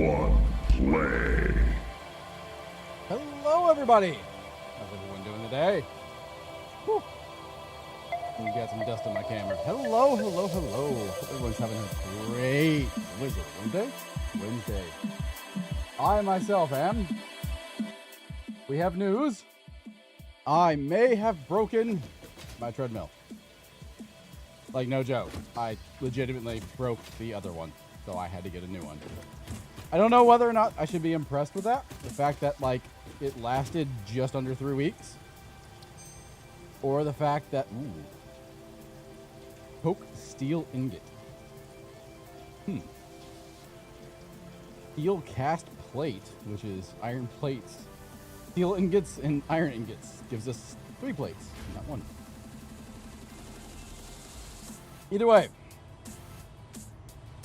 one, play. Hello, everybody. How's everyone doing today? Whew. Let me get some dust on my camera. Hello, hello, hello. Hope everyone's having a great Wednesday. I myself am. We have news. I may have broken my treadmill. Like, no joke. I legitimately broke the other one, so I had to get a new one. I don't know whether or not I should be impressed with that. The fact that, like, it lasted just under 3 weeks. Or the fact that, Coke steel ingot. Steel cast plate, which is iron plates. Steel ingots and iron ingots gives us 3 plates, not 1. Either way,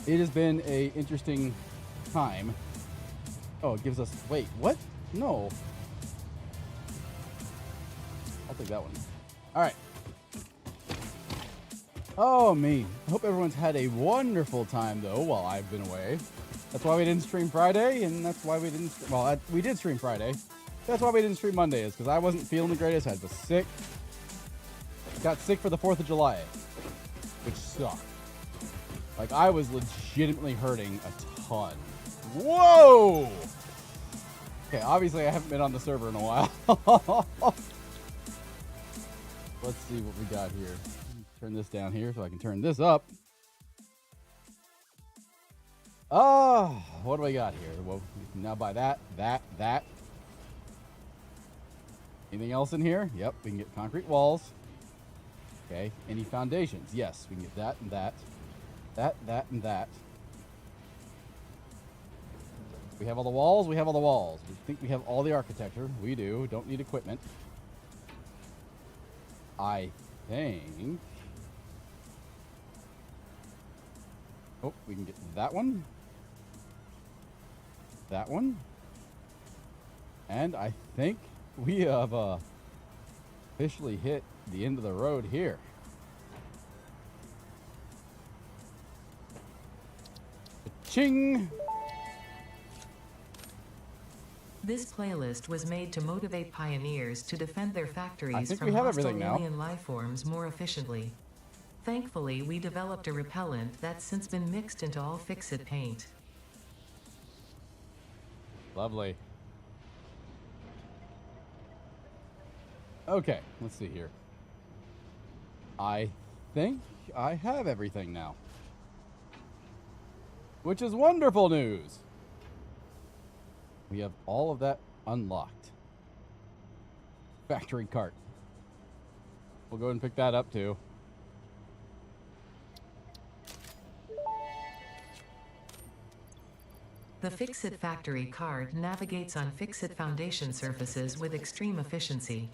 it has been a interesting time. Oh, it gives us, wait, what? No. I'll take that one. All right. Oh, me. I hope everyone's had a wonderful time, though, while I've been away. That's why we didn't stream Friday, and that's why we didn't... Well, we did stream Friday. That's why we didn't stream Monday, is because I wasn't feeling the greatest. I was sick. Got sick for the 4th of July, which sucked. Like, I was legitimately hurting a ton. Whoa! Okay, obviously I haven't been on the server in a while. Let's see what we got here. Turn this down here so I can turn this up. Oh, what do we got here? Well, we can now buy that. Anything else in here? Yep, we can get concrete walls. Okay, any foundations? Yes, we can get that and that. That and that. We have all the walls. We have all the walls. We think we have all the architecture. We do. Don't need equipment. I think... Oh, we can get that one. That one. And I think we have officially hit the end of the road here. Ching! This playlist was made to motivate pioneers to defend their factories from we have hostile everything now. alien life forms more efficiently. Thankfully, we developed a repellent that's since been mixed into all Fix-It paint. Lovely. Okay, let's see here. I think I have everything now. Which is wonderful news. We have all of that unlocked. Factory cart. We'll go ahead and pick that up too. The Fix-It factory cart navigates on Fix-It foundation surfaces with extreme efficiency.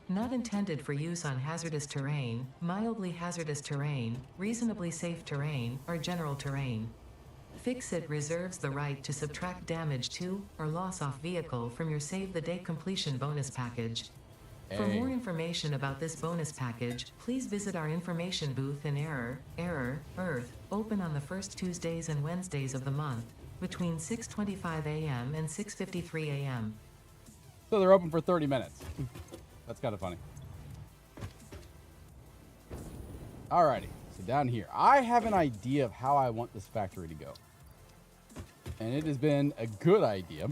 Not intended for use on hazardous terrain, mildly hazardous terrain, reasonably safe terrain, or general terrain. Fix-It reserves the right to subtract damage to or loss off vehicle from your Save the Day completion bonus package. For more information about this bonus package, please visit our information booth in Earth, open on the first Tuesdays and Wednesdays of the month, between 6:25 a.m. and 6:53 a.m. So they're open for 30 minutes. That's kind of funny. Alrighty, so down here. I have an idea of how I want this factory to go. And it has been a good idea.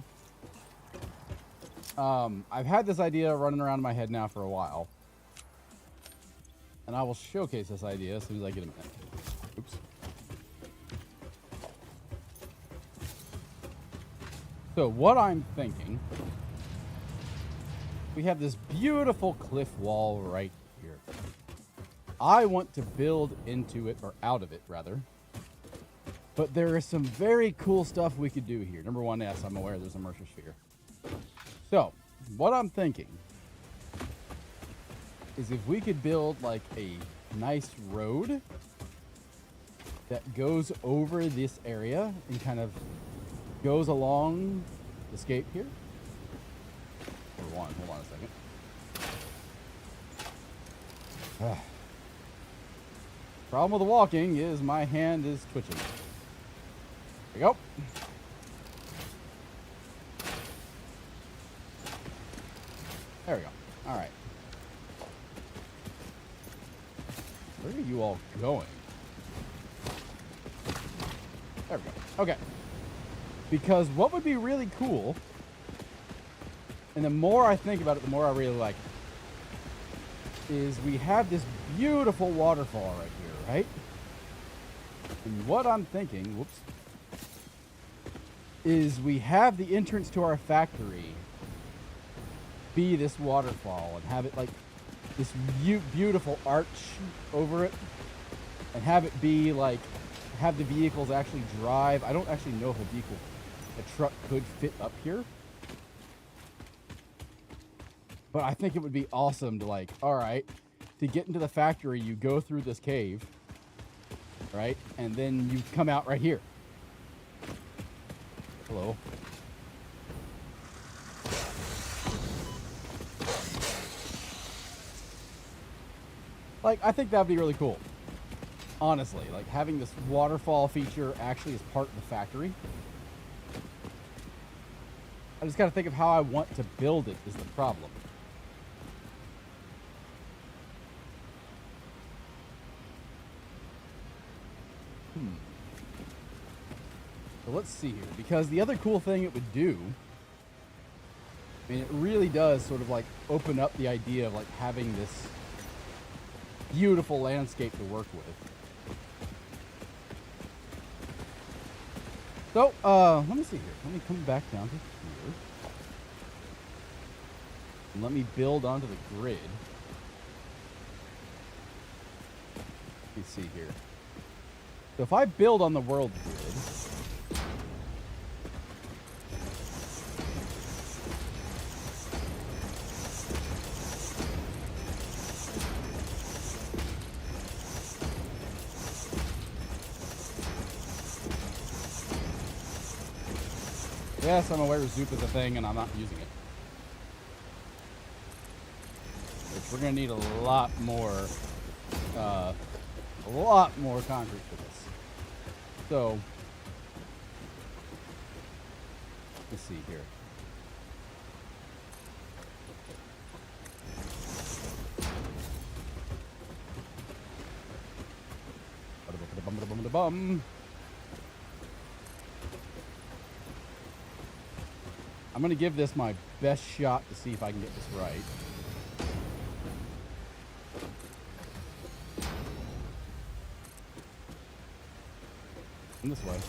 I've had this idea running around in my head now for a while. And I will showcase this idea as soon as I get a minute. Oops. So what I'm thinking, we have this beautiful cliff wall right here. I want to build into it, or out of it rather. But there is some very cool stuff we could do here. Number one, yes, I'm aware there's a Mercer sphere. So, what I'm thinking is if we could build like a nice road that goes over this area and kind of goes along the scape here. Hold on a second. Problem with the walking is my hand is twitching. There we go. There we go. All right. Where are you all going? There we go. Okay. Because what would be really cool, and the more I think about it, the more I really like it, is we have this beautiful waterfall right here, right? And what I'm thinking, whoops, is we have the entrance to our factory be this waterfall and have it like this beautiful arch over it, and have it be like, have the vehicles actually drive. I don't actually know if a truck could fit up here, but I think it would be awesome to like, all right, to get into the factory, you go through this cave, right? And then you come out right here. Hello. Like, I think that'd be really cool. Honestly, like having this waterfall feature actually as part of the factory. I just gotta think of how I want to build it is the problem. So let's see here, because the other cool thing it would do, I mean, it really does sort of like open up the idea of like having this beautiful landscape to work with. So, let me see here. Let me come back down to here. And let me build onto the grid. Let me see here. So if I build on the world grid, yes, I'm aware Zoop is a thing and I'm not using it. Which we're gonna need a lot more concrete for this. So let's see here. I'm going to give this my best shot to see if I can get this right. And this way.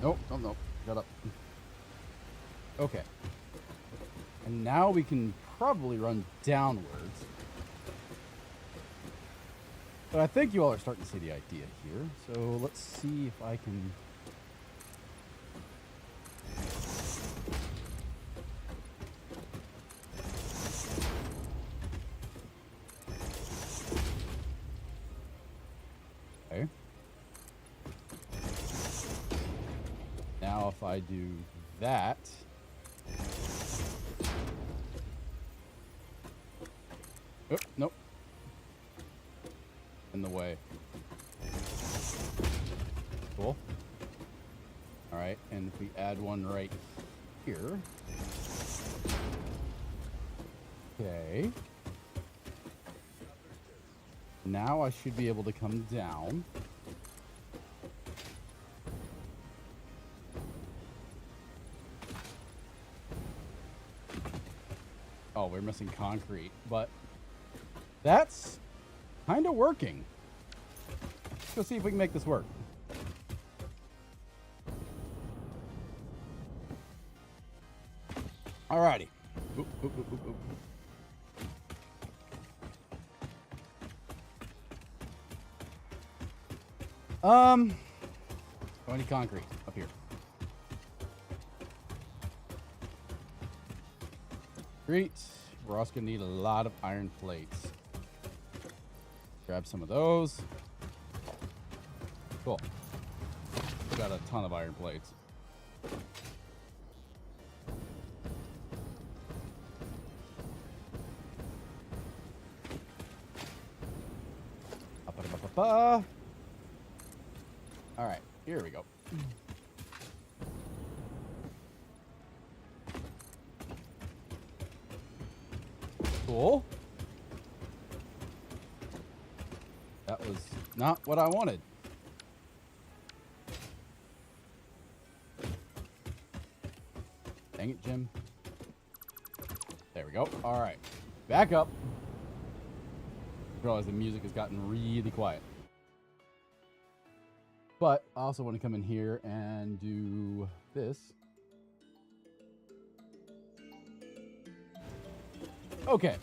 Nope, nope, nope. Shut up. Okay. And now we can probably run downwards. But I think you all are starting to see the idea here. So let's see if I can... Okay. Now if I do that... Oh, nope. In the way. Cool. All right, and if we add one right here. Okay. Now I should be able to come down. Oh, we're missing concrete, but that's kind of working. Let's go see if we can make this work. Alrighty. Oop, oop, oop, oop, oop. Any concrete up here? Great. We're also gonna need a lot of iron plates. Grab some of those. Cool. We've got a ton of iron plates. Ba-ba-ba-ba-ba. All right, here we go. Cool. That was not what I wanted. Dang it, Jim. There we go. All right. Back up. I realize the music has gotten really quiet. But I also want to come in here and do this. Okay.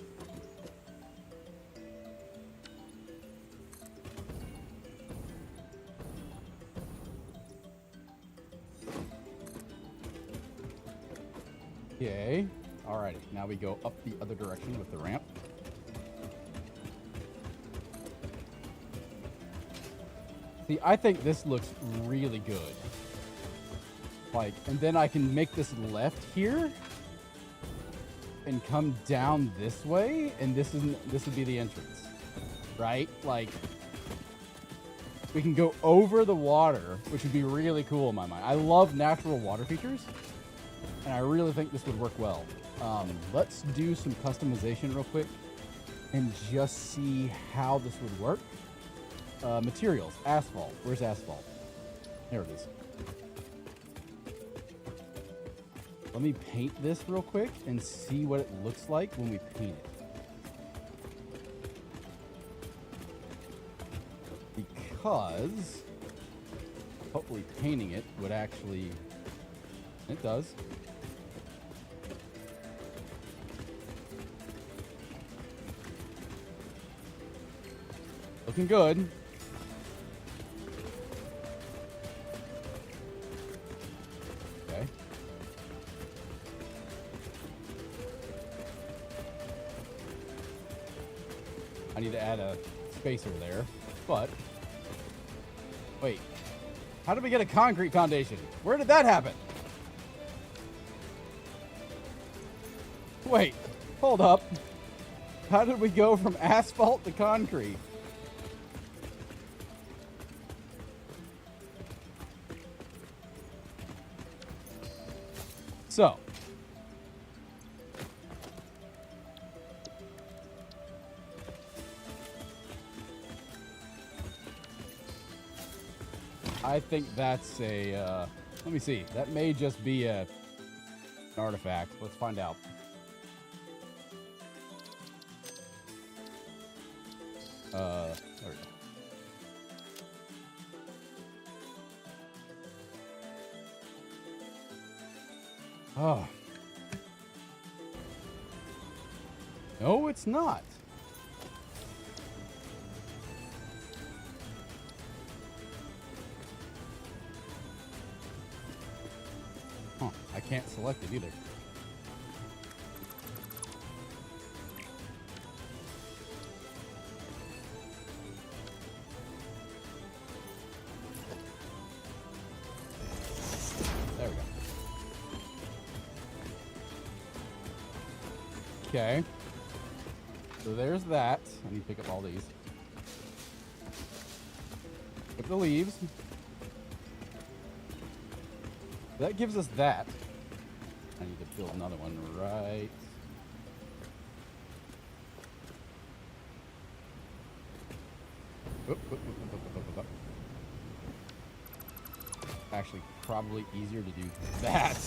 Okay. Alrighty. Now we go up the other direction with the ramp. See, I think this looks really good. Like, and then I can make this left here and come down this way, and this would be the entrance, right? Like, we can go over the water, which would be really cool in my mind. I love natural water features, and I really think this would work well. Let's do some customization real quick and just see how this would work. Materials, asphalt. Where's asphalt? There it is. Let me paint this real quick and see what it looks like when we paint it. Because hopefully painting it would actually... It does. Looking good. Okay. I need to add a spacer there, but wait. How did we get a concrete foundation? Where did that happen? Wait, hold up. How did we go from asphalt to concrete? So, I think that's a, let me see. That may just be an artifact. Let's find out. There we go. Oh. No, it's not. Huh, I can't select it either. There we go. Okay. So there's that. I need to pick up all these. Pick up the leaves. That gives us that. I need to build another one right. Oop, oop, oop, oop, oop, oop, oop. Actually, probably easier to do that.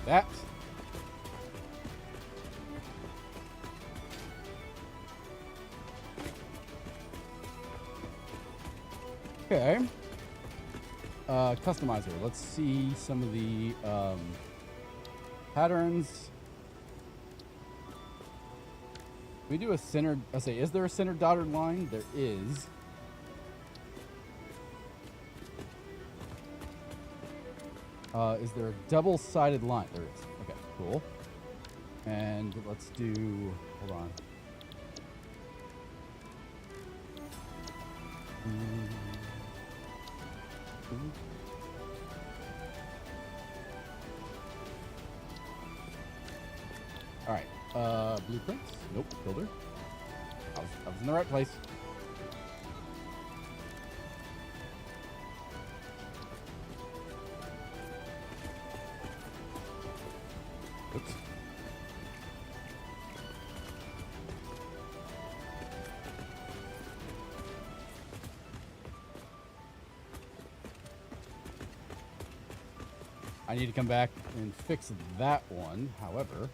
That. Okay. Customizer. Let's see some of the patterns. We do a centered. I say, is there a centered dotted line? There is. Is there a double-sided line? There is. Okay, cool. And let's do. Hold on. All right. Blueprints. Nope. Builder. I was in the right place. Oops. I need to come back and fix that one, however.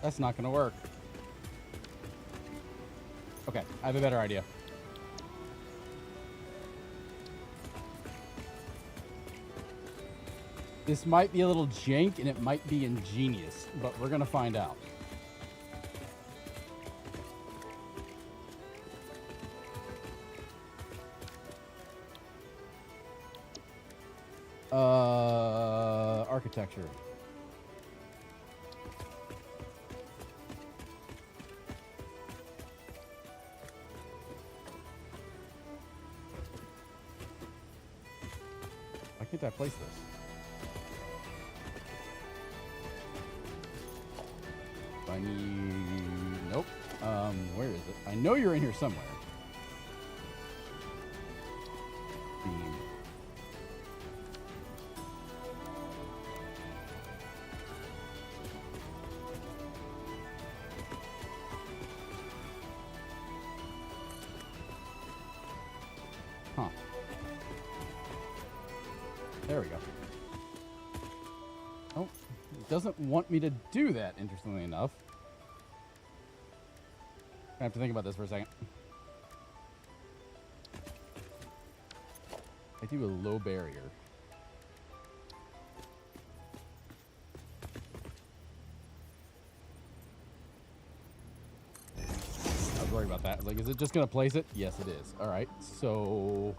That's not going to work. Okay, I have a better idea. This might be a little jank and it might be ingenious, but we're going to find out. Architecture. Why can't I place this? I need... Nope. Where is it? I know you're in here somewhere. Beam. Huh. There we go. Oh, it doesn't want me to do that, interestingly enough. I have to think about this for a second. I do a low barrier. I was worried about that. Like, is it just going to place it? Yes, it is. All right, so...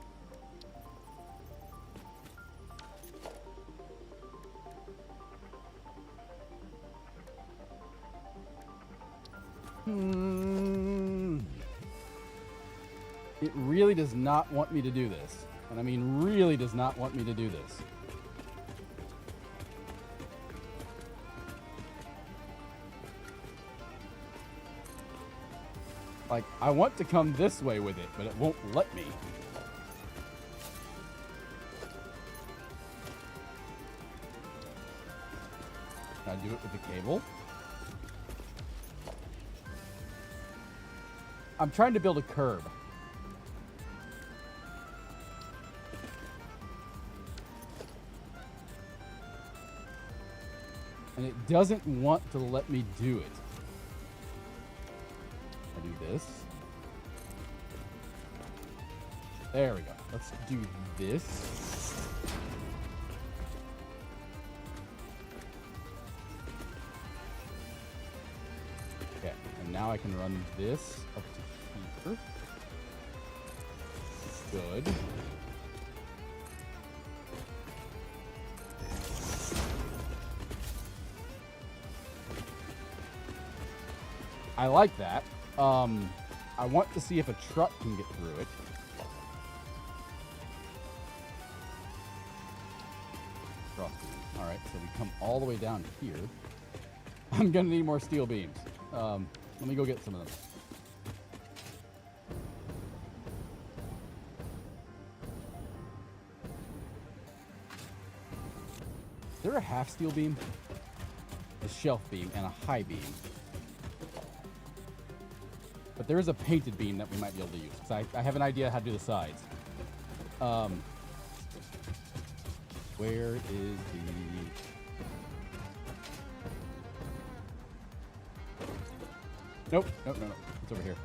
It really does not want me to do this. And I mean really does not want me to do this. Like, I want to come this way with it, but it won't let me. Can I do it with the cable? I'm trying to build a curb. And it doesn't want to let me do it. I do this. There we go. Let's do this. Okay, and now I can run this up to here. Good. I like that. I want to see if a truck can get through it. All right, so we come all the way down here. I'm gonna need more steel beams. Let me go get some of them. Is there a half steel beam? A shelf beam and a high beam. But there is a painted beam that we might be able to use. Because I have an idea how to do the sides. Where is the... Nope. No. It's over here.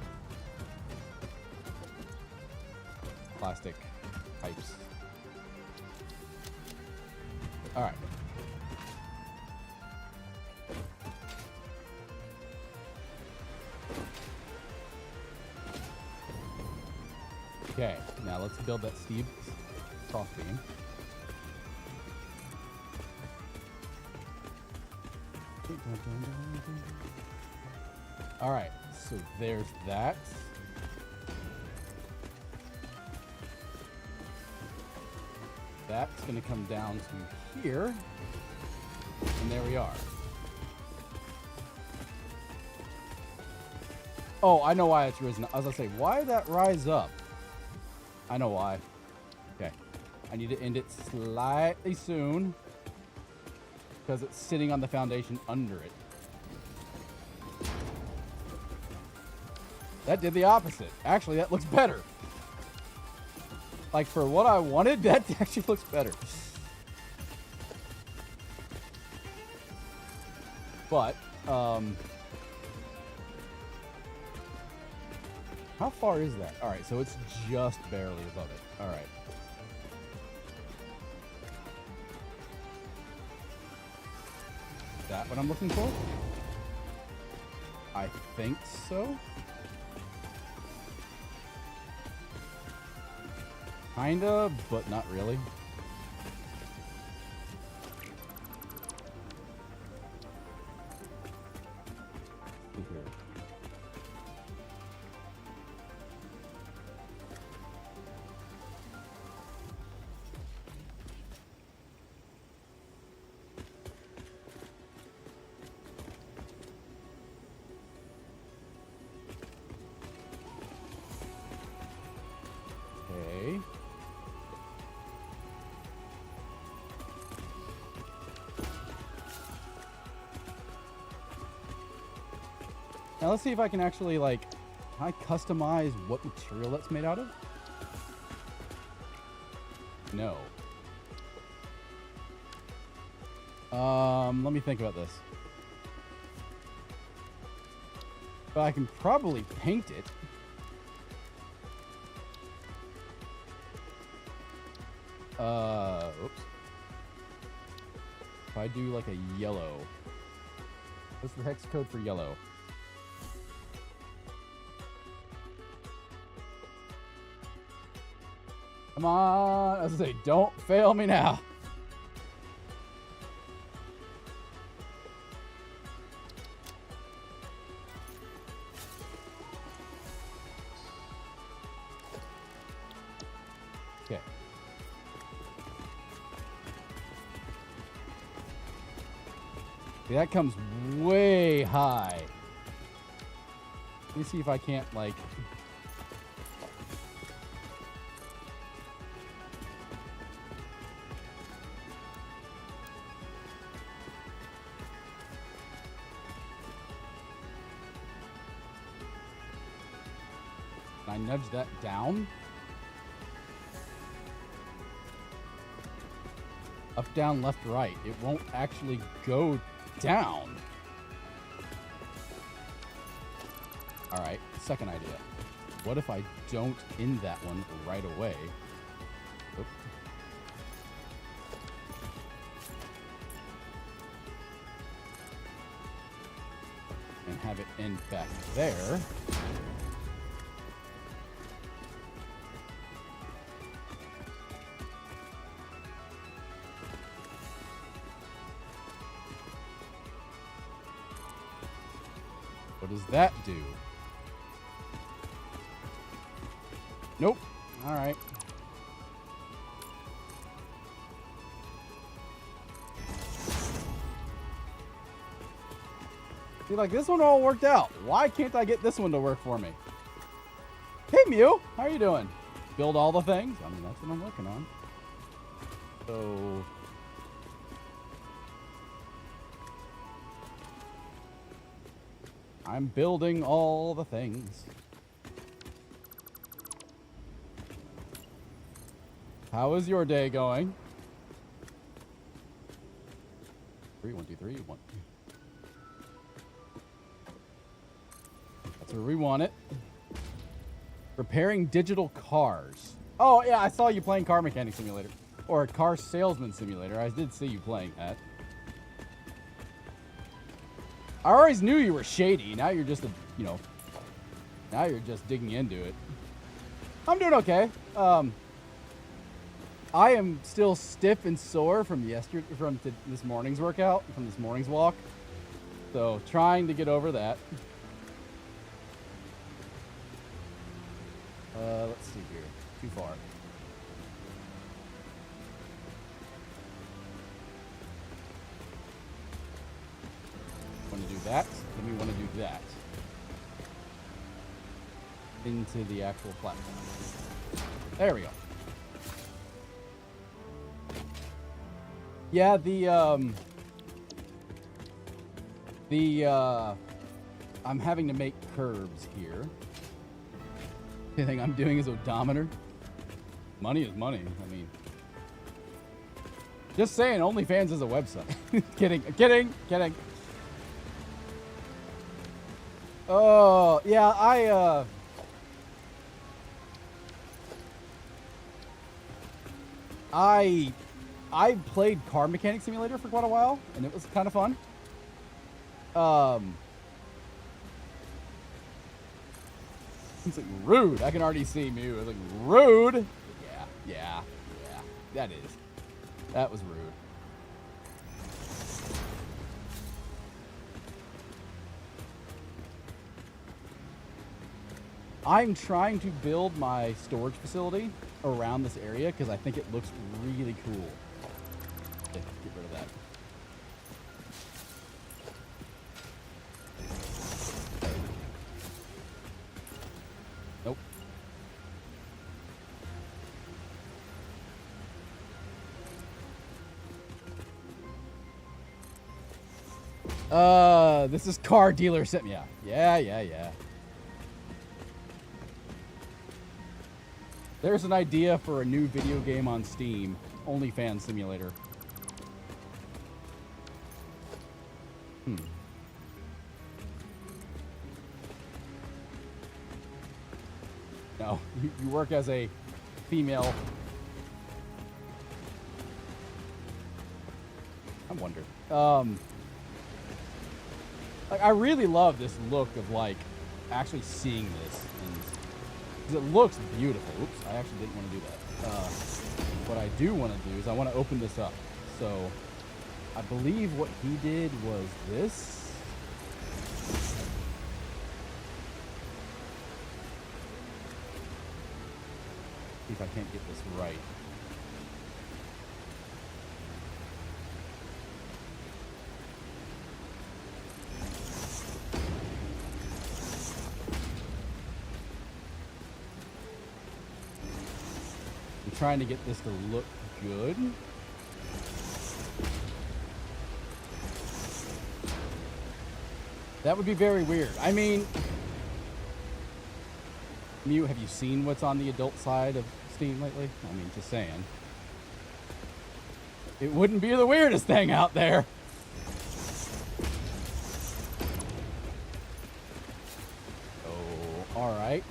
Plastic pipes. All right. Okay, now let's build that Steve cross beam. All right, so there's that. That's going to come down to here. And there we are. Oh, I know why it's risen. I was going to say, why did that rise up? I know why. Okay. I need to end it slightly soon. Because it's sitting on the foundation under it. That did the opposite. Actually, that looks better. Like, for what I wanted, that actually looks better. But, how far is that? All right, so it's just barely above it. All right. Is that what I'm looking for? I think so. Kinda, but not really. Here. Okay. Now let's see if I can actually, like, can I customize what material that's made out of? No. Let me think about this. But I can probably paint it. Oops. If I do like a yellow. What's the hex code for yellow? Come on. I was gonna say, don't fail me now. Okay. See, that comes way high. Let me see if I can't, like... Can I nudge that down? Up, down, left, right. It won't actually go down. All right, second idea. What if I don't end that one right away? Oop. And have it end back there. What does that do? Nope. All right. See, like, this one all worked out. Why can't I get this one to work for me? Hey, Mew. How are you doing? Build all the things? I mean, that's what I'm working on. So... I'm building all the things. How is your day going? 3, 1, 2, 3, 1. That's where we want it. Repairing digital cars. Oh, yeah, I saw you playing Car Mechanic Simulator. Or Car Salesman Simulator. I did see you playing that. I always knew you were shady. Now you're just now you're just digging into it. I'm doing okay. I am still stiff and sore from this morning's workout, from this morning's walk. So trying to get over that. Let's see here. Too far. Want to do that? Then we want to do that. Into the actual platform. There we go. Yeah, I'm having to make curves here. The thing I'm doing is odometer. Money is money. I mean, just saying, OnlyFans is a website. Kidding. Oh, yeah, I played Car Mechanic Simulator for quite a while, and it was kind of fun. It's like rude. I can already see Mew. It's like rude. Yeah. That was rude. I'm trying to build my storage facility around this area because I think it looks really cool. Okay, get rid of that. Nope. This is car dealer sim. Yeah. There's an idea for a new video game on Steam, OnlyFans Simulator. No, you work as a female. I wonder. Like, I really love this look of like actually seeing this, and it looks beautiful. Oops, I actually didn't want to do that. What I do want to do is I want to open this up. So I believe what he did was this. See if I can't get this right. I'm trying to get this to look good. That would be very weird. I mean, Mew, have you seen what's on the adult side of Steam lately? I mean, just saying. It wouldn't be the weirdest thing out there. Oh, alright.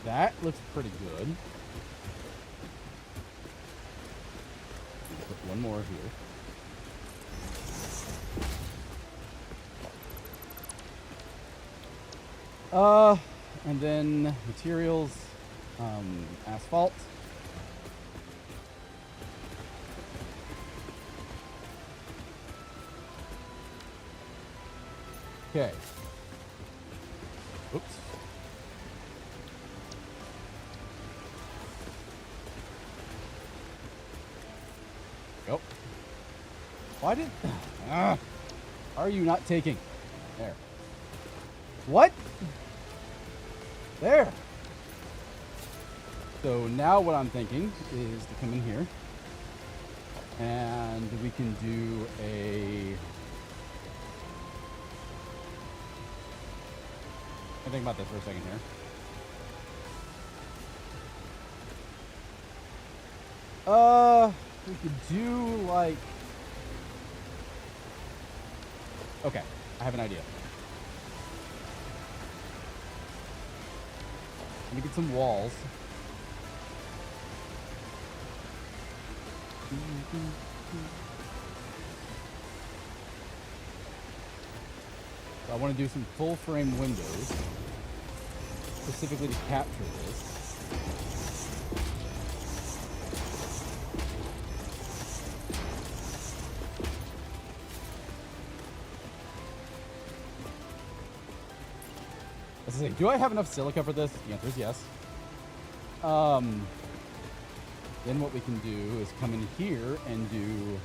That looks pretty good. Put one more here. And then materials, asphalt. Okay. Oops. Go. Why did... are you not taking? There. What? There. So now what I'm thinking is to come in here and we can do a... think about this for a second here. We could do like... Okay, I have an idea. Let me get some walls. So I want to do some full frame windows, specifically to capture this. Let's see, do I have enough silica for this? The answer is yes. Then what we can do is come in here and do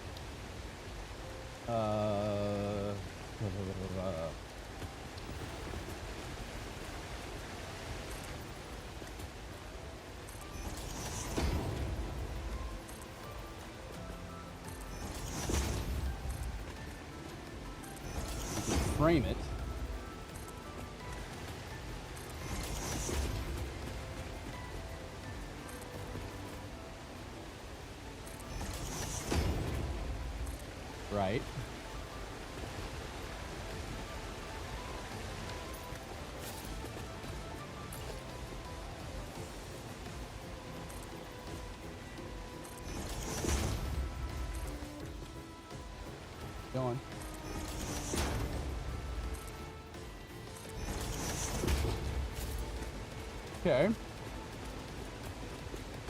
we can frame it. Right. Go on. Okay.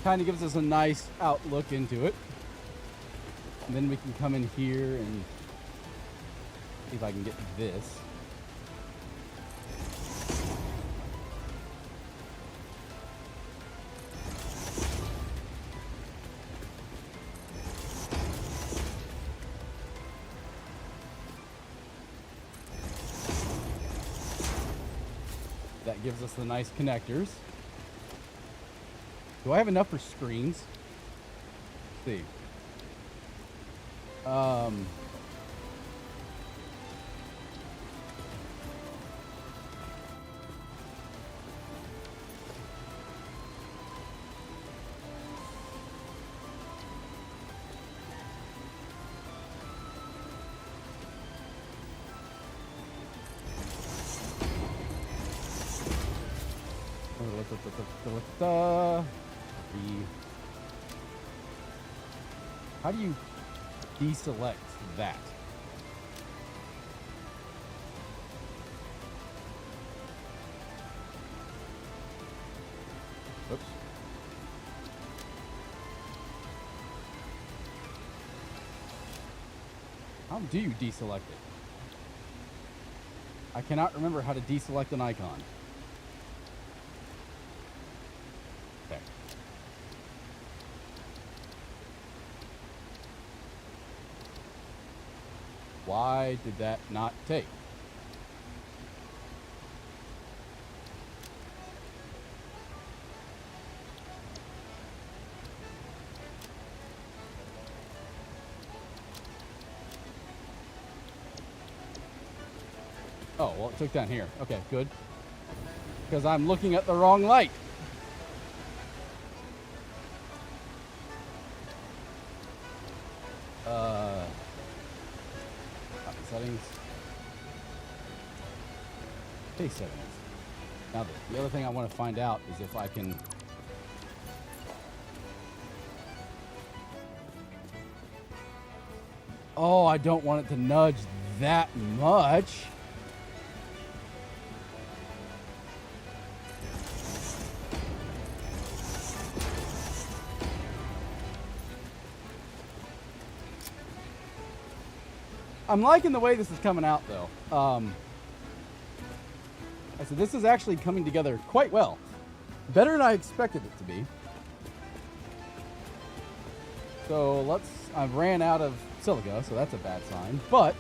Kind of gives us a nice outlook into it. And then we can come in here and see if I can get this. That gives us the nice connectors. Do I have enough for screens? Let's see. How do you deselect that? Oops. How do you deselect it? I cannot remember how to deselect an icon. Okay. Why did that not take? Oh, well, it took down here. Okay, good. Because I'm looking at the wrong light. Settings. Base settings. Now, the other thing I want to find out is if I can... Oh, I don't want it to nudge that much. I'm liking the way this is coming out, though. I said this is actually coming together quite well. Better than I expected it to be. So I've ran out of silica, so that's a bad sign. But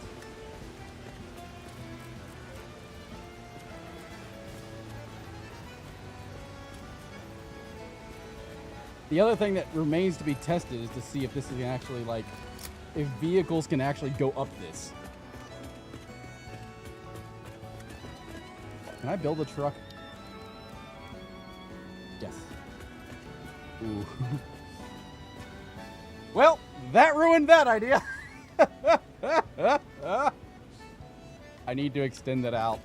the other thing that remains to be tested is to see if this is actually like, if vehicles can actually go up this. Can I build a truck? Yes. Ooh. Well, that ruined that idea. I need to extend it out.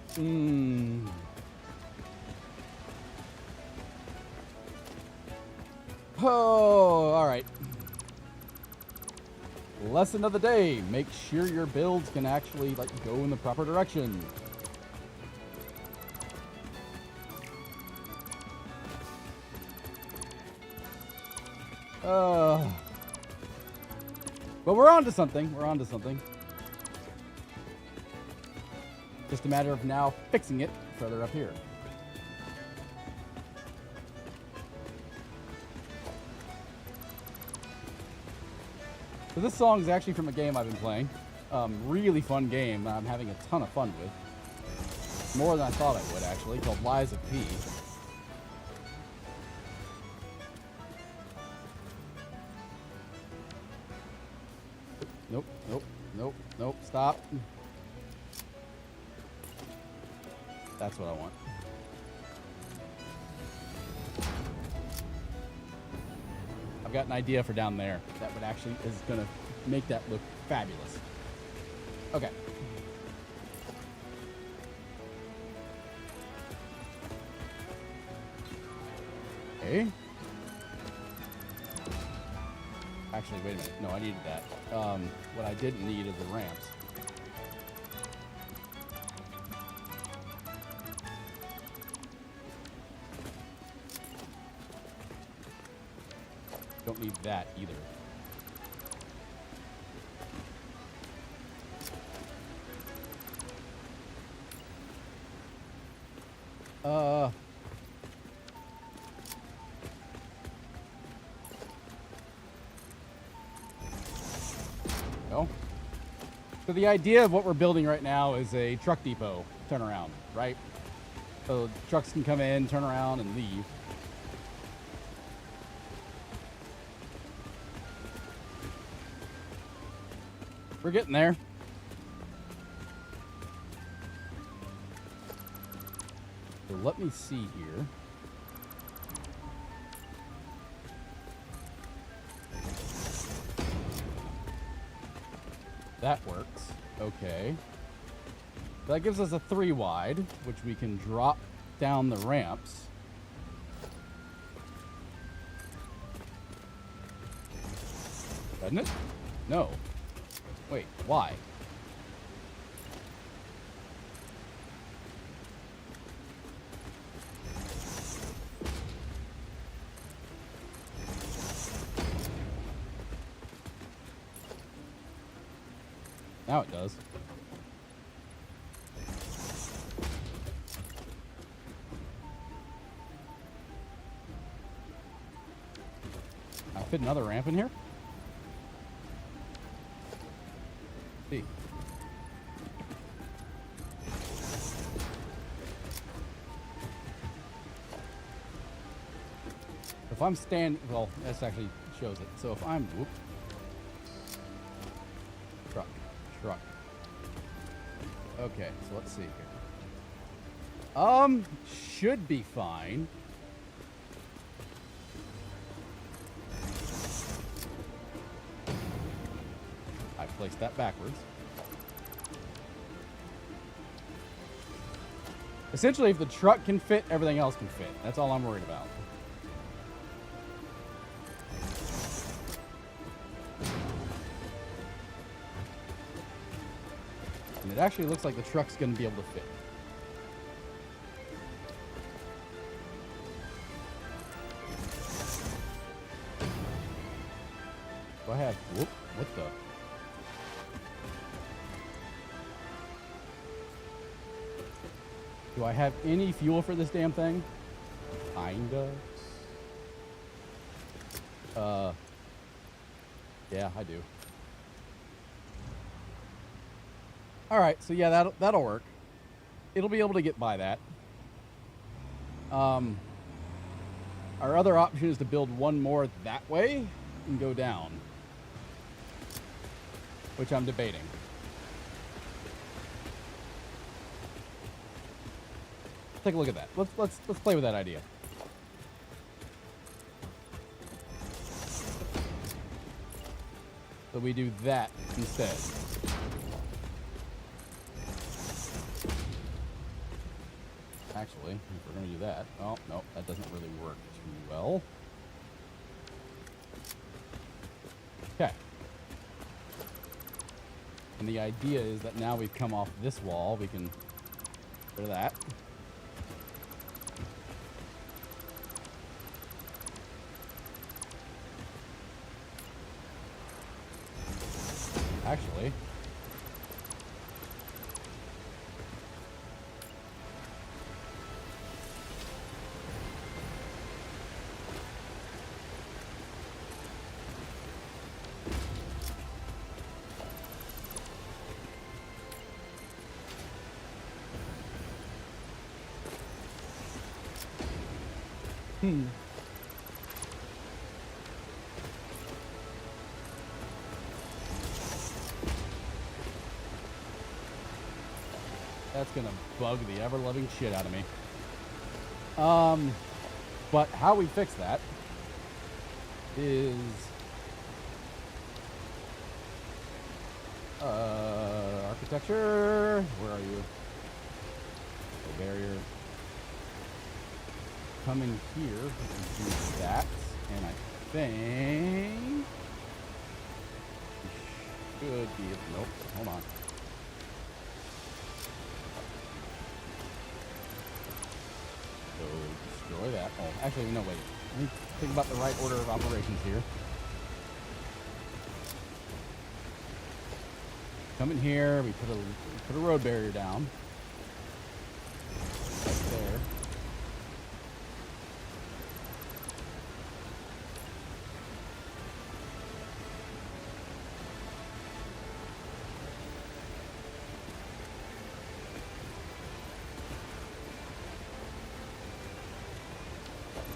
Oh, all right. Lesson of the day, make sure your builds can actually like go in the proper direction. But we're on to something. We're on to something. Just a matter of now fixing it further up here. So this song is actually from a game I've been playing. Really fun game I'm having a ton of fun with. More than I thought I would, actually, called Lies of P. Nope, nope, nope, nope, stop. That's what I want. I've got an idea for down there that would actually is gonna make that look fabulous. Okay. Okay. Actually, wait a minute. No, I needed that. What I didn't need is the ramps. Don't need that either. No. So the idea of what we're building right now is a truck depot turnaround, right? So trucks can come in, turn around, and leave. We're getting there. So let me see here. That works. Okay. That gives us a 3 wide, which we can drop down the ramps. Doesn't it? No. Wait, why? Now it does. I fit another ramp in here? See. If I'm well, this actually shows it. So if I'm, whoop, truck. Okay, so let's see here. Should be fine. I placed that backwards. Essentially, if the truck can fit, everything else can fit. That's all I'm worried about. And it actually looks like the truck's going to be able to fit. Do I have... Whoop, what the... Do I have any fuel for this damn thing? Kinda. Yeah, I do. Alright, so yeah, that'll work. It'll be able to get by that. Our other option is to build one more that way and go down. Which I'm debating. Take a look at that. Let's play with that idea. So we do that instead. Actually, if we're going to do that, oh no, that doesn't really work too well. Okay. And the idea is that now we've come off this wall, we can get rid of that. Actually, That's gonna bug the ever-loving shit out of me. But how we fix that is architecture. Where are you? The barrier. Come in here and do that, and I think we should be. Nope. Hold on. So destroy that. Oh, actually, no, wait. Let me think about the right order of operations here. Come in here. We put a road barrier down. Right there.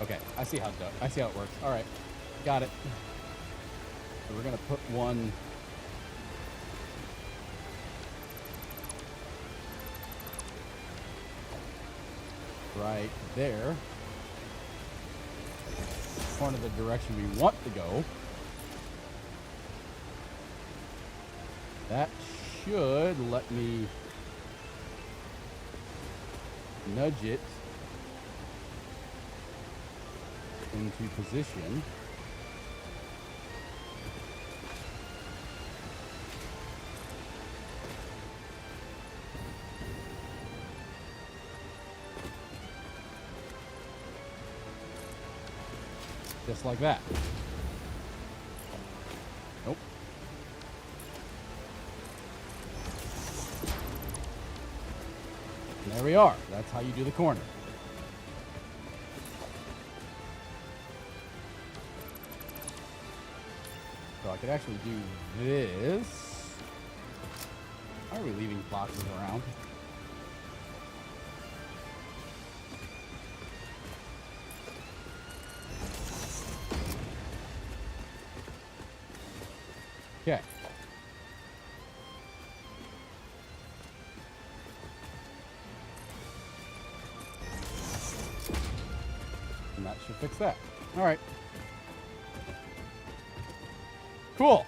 Okay, I see how it works. All right, got it. So we're gonna put one right there, point of the direction we want to go. That should let me nudge it into position. Just like that. Nope. And there we are. That's how you do the corner. So I could actually do this. Why are we leaving boxes around? Okay. And that should fix that. All right. Cool.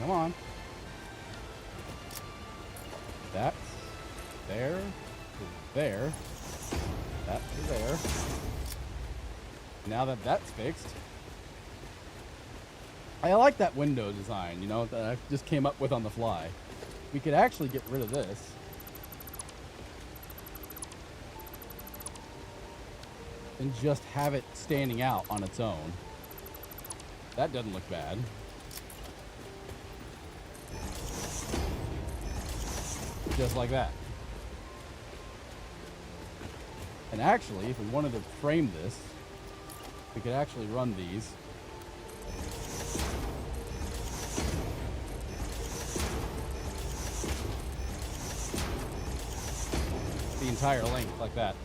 Come on. That's there to there. That to there. Now that that's fixed, I like that window design, you know, that I just came up with on the fly. We could actually get rid of this. And just have it standing out on its own. That doesn't look bad. Just like that. And actually, if we wanted to frame this, we could actually run these. The entire length like that.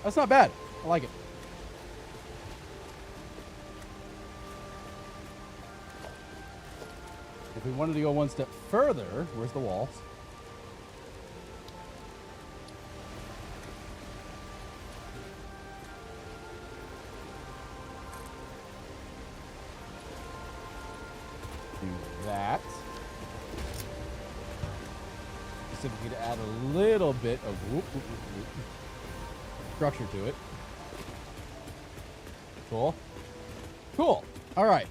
That's not bad. I like it. If we wanted to go one step further, where's the walls? Do that. Specifically to add a little bit of structure to it. Cool. Cool. All right.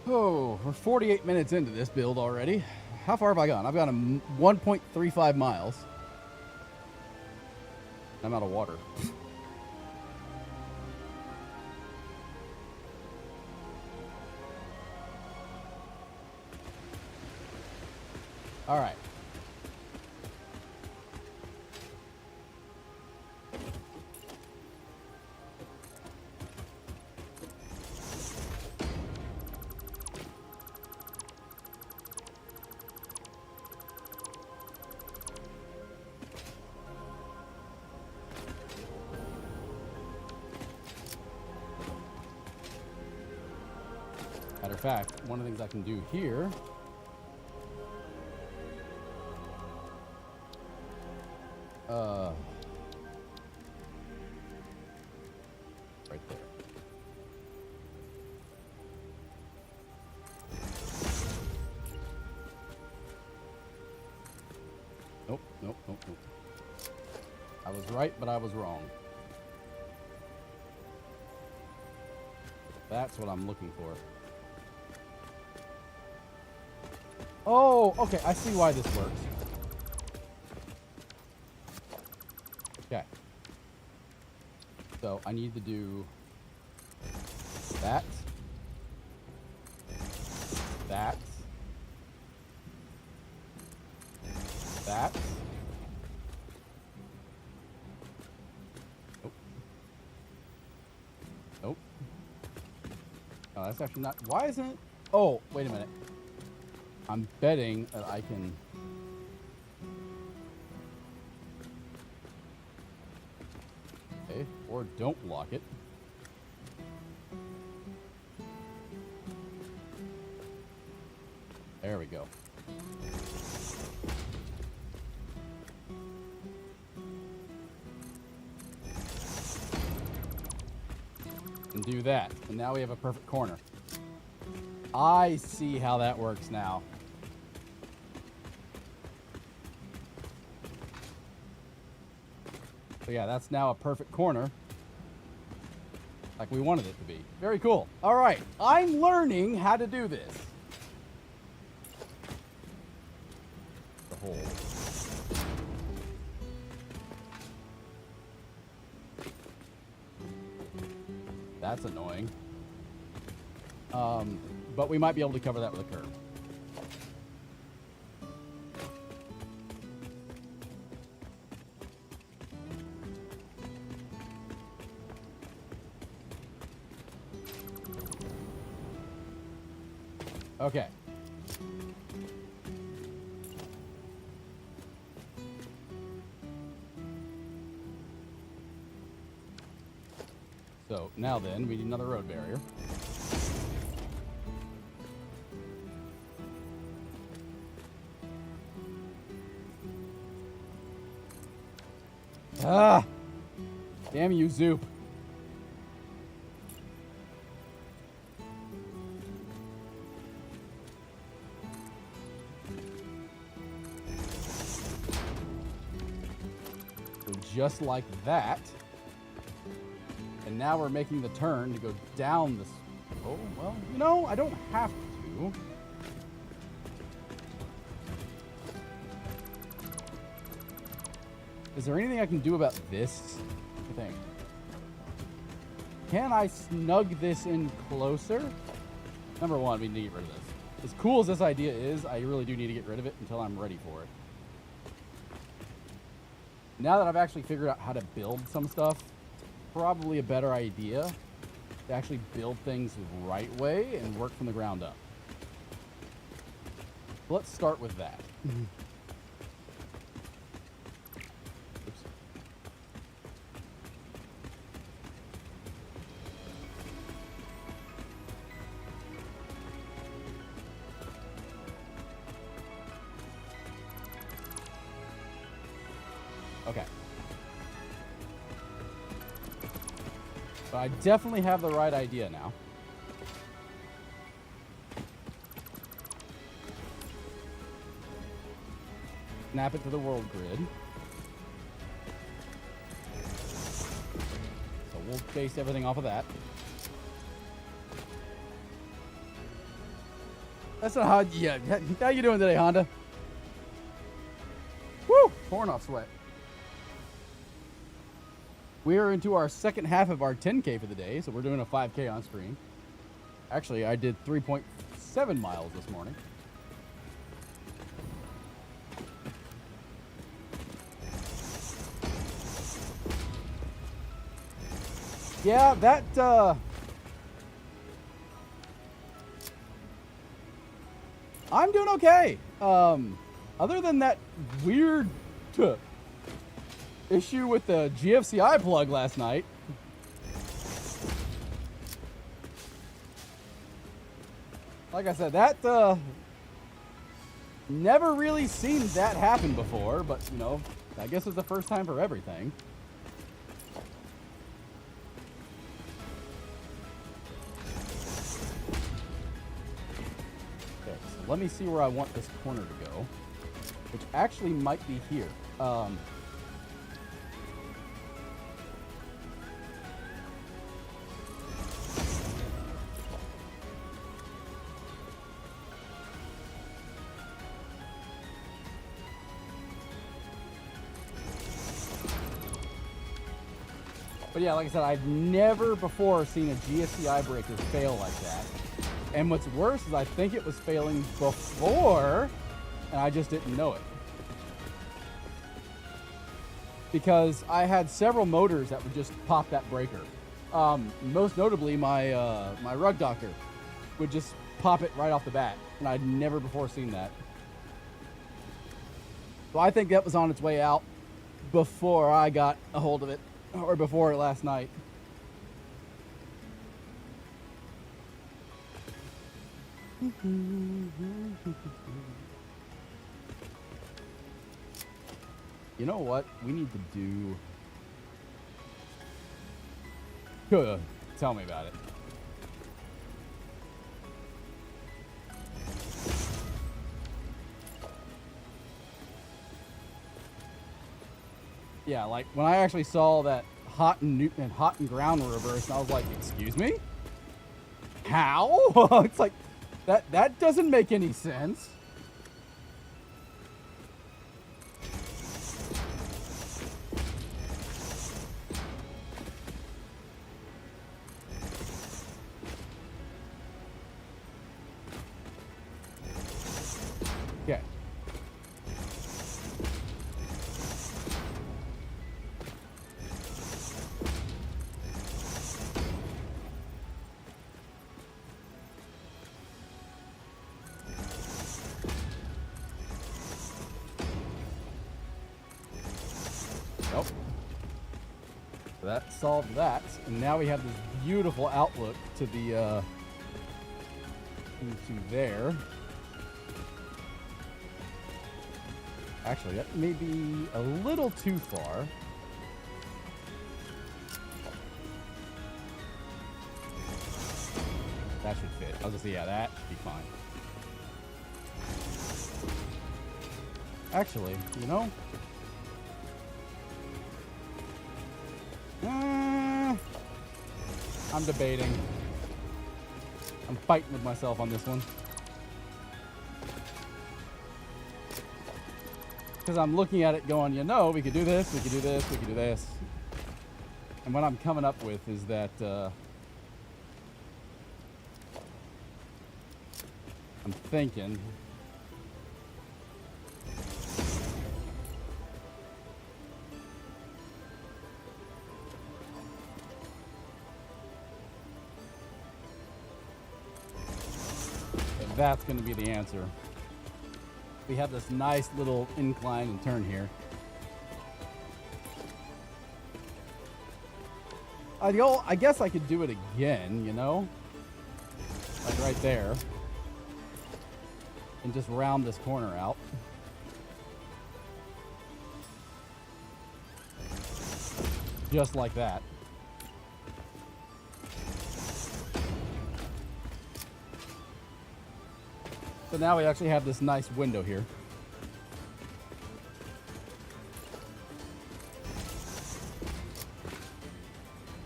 Oh, we're 48 minutes into this build already. How far have I gone? I've gone 1.35 miles. I'm out of water. All right. Matter of fact, one of the things I can do here right there. Nope, nope, nope, nope. I was right, but I was wrong. That's what I'm looking for. Oh, okay. I see why this works. Okay. So I need to do that, that, that. Nope. Nope. Oh, that's actually not. Why isn't it? Oh, wait a minute. I'm betting that I can. Okay, or don't block it. There we go. And do that. And now we have a perfect corner. I see how that works now. So yeah, that's now a perfect corner. Like we wanted it to be. Very cool. All right. I'm learning how to do this. The hole. That's annoying. But we might be able to cover that with a curve. Okay. So now then, we need another road barrier. Ah! Damn you, Zoop. So just like that. And now we're making the turn to go down this. Oh, well, you know, I don't have to. Is there anything I can do about this thing? Can I snug this in closer? Number one, we need to get rid of this. As cool as this idea is, I really do need to get rid of it until I'm ready for it. Now that I've actually figured out how to build some stuff, probably a better idea to actually build things the right way and work from the ground up. Let's start with that. Oops. Okay. But I definitely have the right idea now. Snap it to the world grid. So we'll base everything off of that. That's not how, yeah, how you doing today, Honda? Woo! Pouring off sweat. We are into our second half of our 10K for the day, so we're doing a 5K on screen. Actually, I did 3.7 miles this morning. Yeah, that, I'm doing okay. Other than that weird issue with the GFCI plug last night. Like I said, that, never really seen that happen before, but, you know, I guess it's the first time for everything. Okay, so let me see where I want this corner to go, which actually might be here. But yeah, like I said, I've never before seen a GFCI breaker fail like that. And what's worse is I think it was failing before, and I just didn't know it. Because I had several motors that would just pop that breaker. Most notably, my my rug doctor would just pop it right off the bat, and I'd never before seen that. So I think that was on its way out before I got a hold of it. Or before last night. You know what? We need to do... Tell me about it. Yeah, like when I actually saw that hot and ground reverse, and I was like, "Excuse me? How?" It's like that doesn't make any sense. Okay. Nope. So that solved that, and now we have this beautiful outlook to the into there. Actually, that may be a little too far. That should fit. I'll just say, yeah, that should be fine. Actually, you know, I'm debating. I'm fighting with myself on this one. Because I'm looking at it going, you know, we could do this, we could do this, we could do this. And what I'm coming up with is that I'm thinking that's going to be the answer. We have this nice little incline and turn here. I guess I could do it again, you know? Like right there. And just round this corner out. Just like that. So now we actually have this nice window here.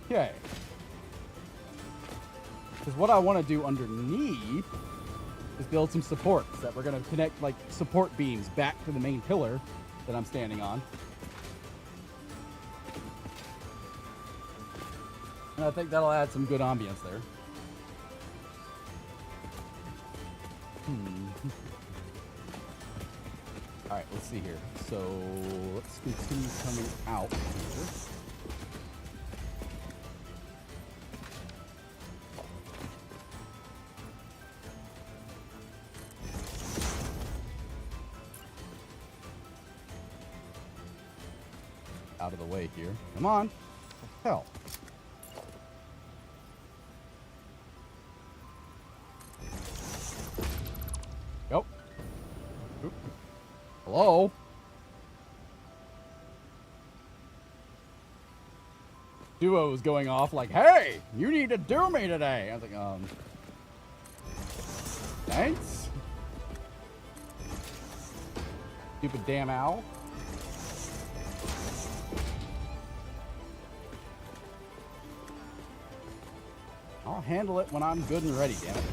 Okay. Because what I want to do underneath is build some supports that we're going to connect like support beams back to the main pillar that I'm standing on. And I think that'll add some good ambience there. All right, let's see here. So let's continue coming out here. out of the way here. Come on. What the hell? Go. Oop. Hello? Duo was going off like, hey, you need to do me today. I was like, thanks. Stupid damn owl. I'll handle it when I'm good and ready, damn it.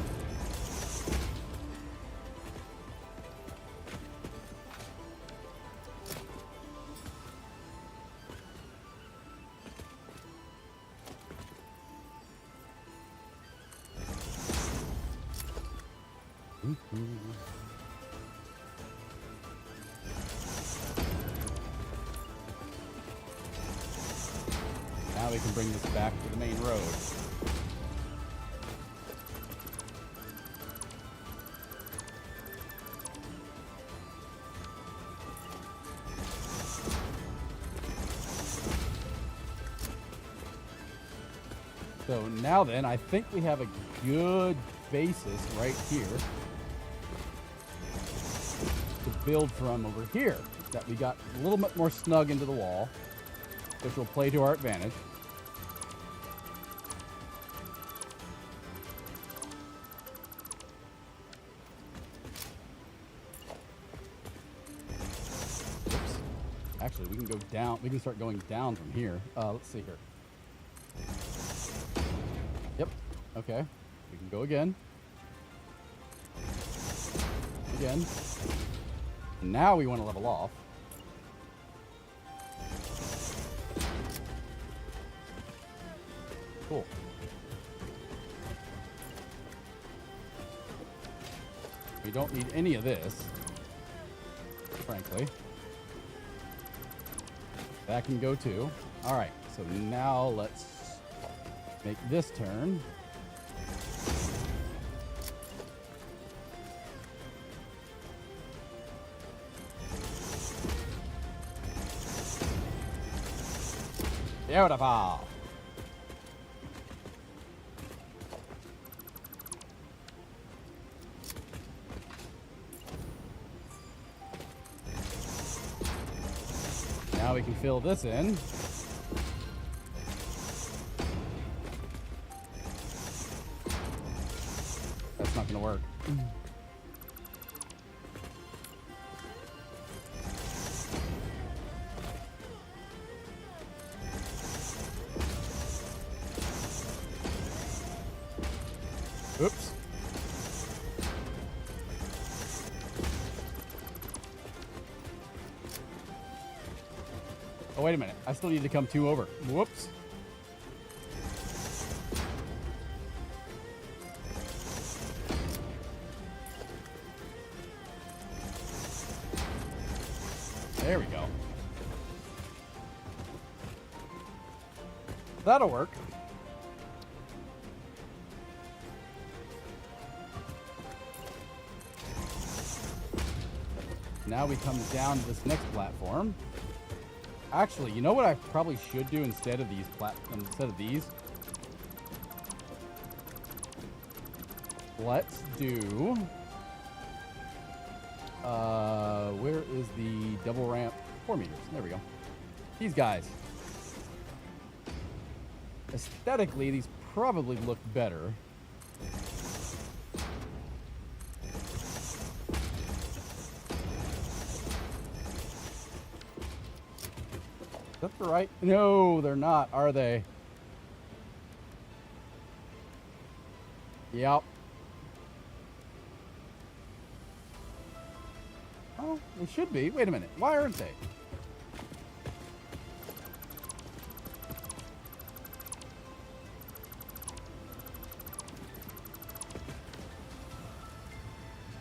Now we can bring this back to the main road. So now then, I think we have a good basis right here to build from over here. That we got a little bit more snug into the wall, which will play to our advantage. Oops. Actually, we can go down. We can start going down from here. Let's see here. Yep. Okay. We can go again. Again. Now we want to level off. Cool. We don't need any of this, frankly. That can go too. All right, so now let's make this turn. Beautiful. Now we can fill this in. That's not going to work. Oops. Oh, wait a minute. I still need to come 2 over. Whoops. There we go. That'll work. Now we come down to this next platform. Actually, you know what I probably should do instead of these? Let's do. Where is the double ramp? 4 meters. There we go. These guys. Aesthetically, these probably look better. Is that the right? No, they're not, are they? Yep. Oh, they should be. Wait a minute. Why aren't they?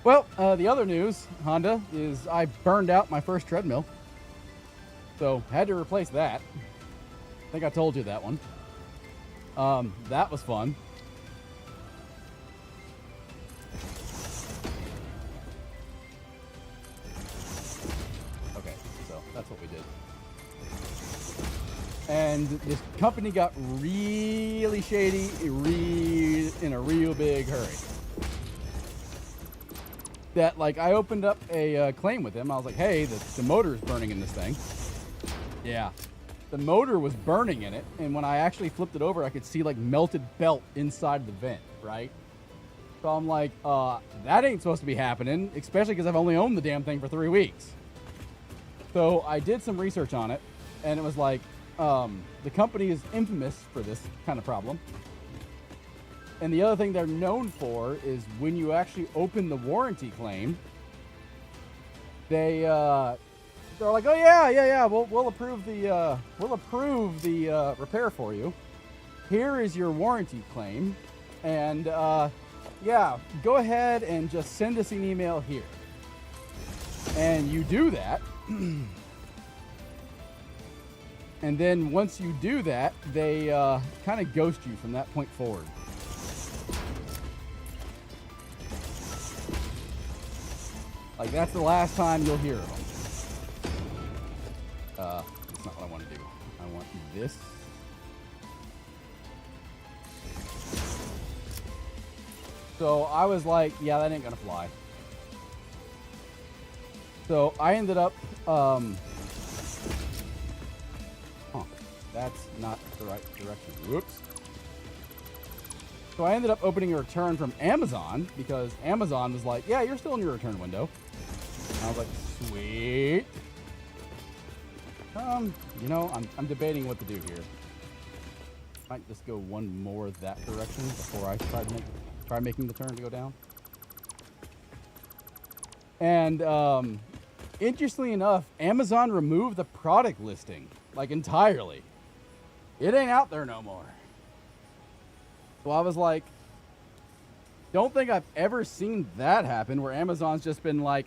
Well, the other news, Honda, is I burned out my first treadmill. So, had to replace that. I think I told you that one. That was fun. Okay, so that's what we did. this company got really shady in a real big hurry. That, like, I opened up a claim with him. I was like, hey, the motor is burning in this thing. Yeah. The motor was burning in it, and when I actually flipped it over, I could see, like, melted belt inside the vent, right? So I'm like, that ain't supposed to be happening, especially because I've only owned the damn thing for 3 weeks. So I did some research on it, and it was like, the company is infamous for this kind of problem. And the other thing they're known for is when you actually open the warranty claim, they're like, oh yeah, we'll approve the repair for you. Here is your warranty claim, and yeah, go ahead and just send us an email here. And you do that. And then once you do that, they kind of ghost you from that point forward. Like, that's the last time you'll hear of them. That's not what I want to do. I want this. So I was like, yeah, that ain't gonna fly. So I ended up, that's not the right direction. Whoops. So I ended up opening a return from Amazon because Amazon was like, yeah, you're still in your return window. And I was like, sweet. You know, I'm debating what to do here. Might just go one more that direction before I try making the turn to go down. And interestingly enough, Amazon removed the product listing, like, entirely. It ain't out there no more. So I was like, don't think I've ever seen that happen where Amazon's just been like,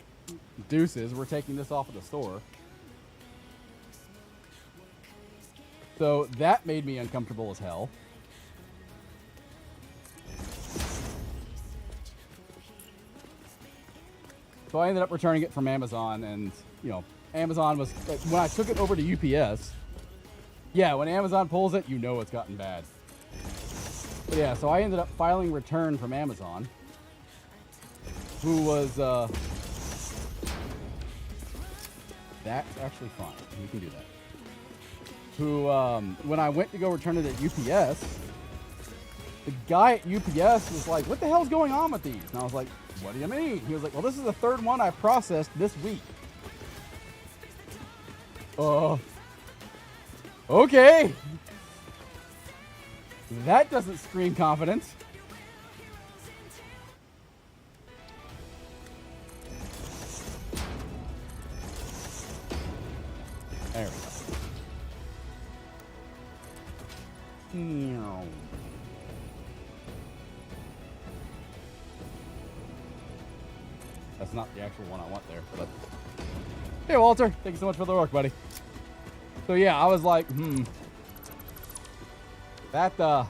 deuces, we're taking this off of the store. So that made me uncomfortable as hell. So I ended up returning it from Amazon, and, you know, Amazon was, like, when I took it over to UPS, yeah, when Amazon pulls it, you know it's gotten bad. But yeah, so I ended up filing return from Amazon, who was, that's actually fine. You can do that. Who, when I went to go return it at UPS, the guy at UPS was like, what the hell's going on with these? And I was like, what do you mean? He was like, well, this is the third one I processed this week. Okay. That doesn't scream confidence. There we go. That's not the actual one I want there. But hey, Walter, thank you so much for the work, buddy. So yeah, I was like, that,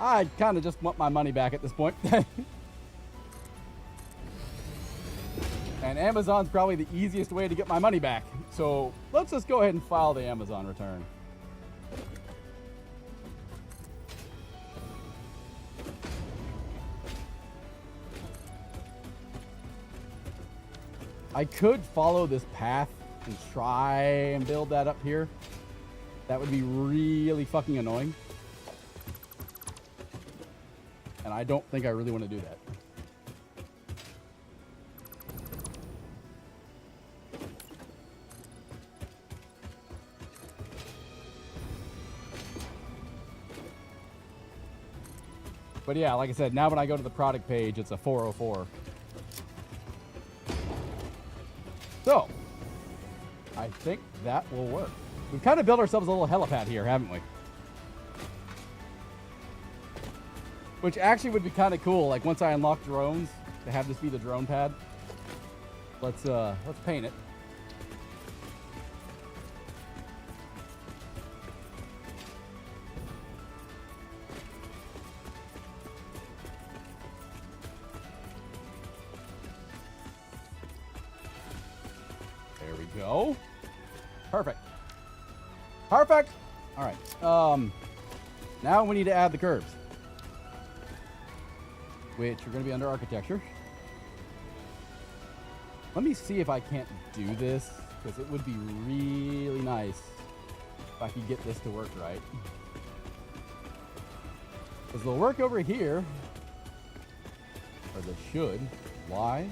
I kind of just want my money back at this point. And Amazon's probably the easiest way to get my money back. So let's just go ahead and file the Amazon return. I could follow this path and try and build that up here. That would be really fucking annoying. And I don't think I really want to do that. But yeah, like I said, now when I go to the product page, it's a 404. So, I think that will work. We've kind of built ourselves a little helipad here, haven't we? Which actually would be kind of cool, like once I unlock drones, to have this be the drone pad. Let's paint it. There we go. Perfect. Perfect. All right. Now we need to add the curbs, which are going to be under architecture. Let me see if I can't do this, because it would be really nice if I could get this to work right. Because they'll work over here, or they should. Why?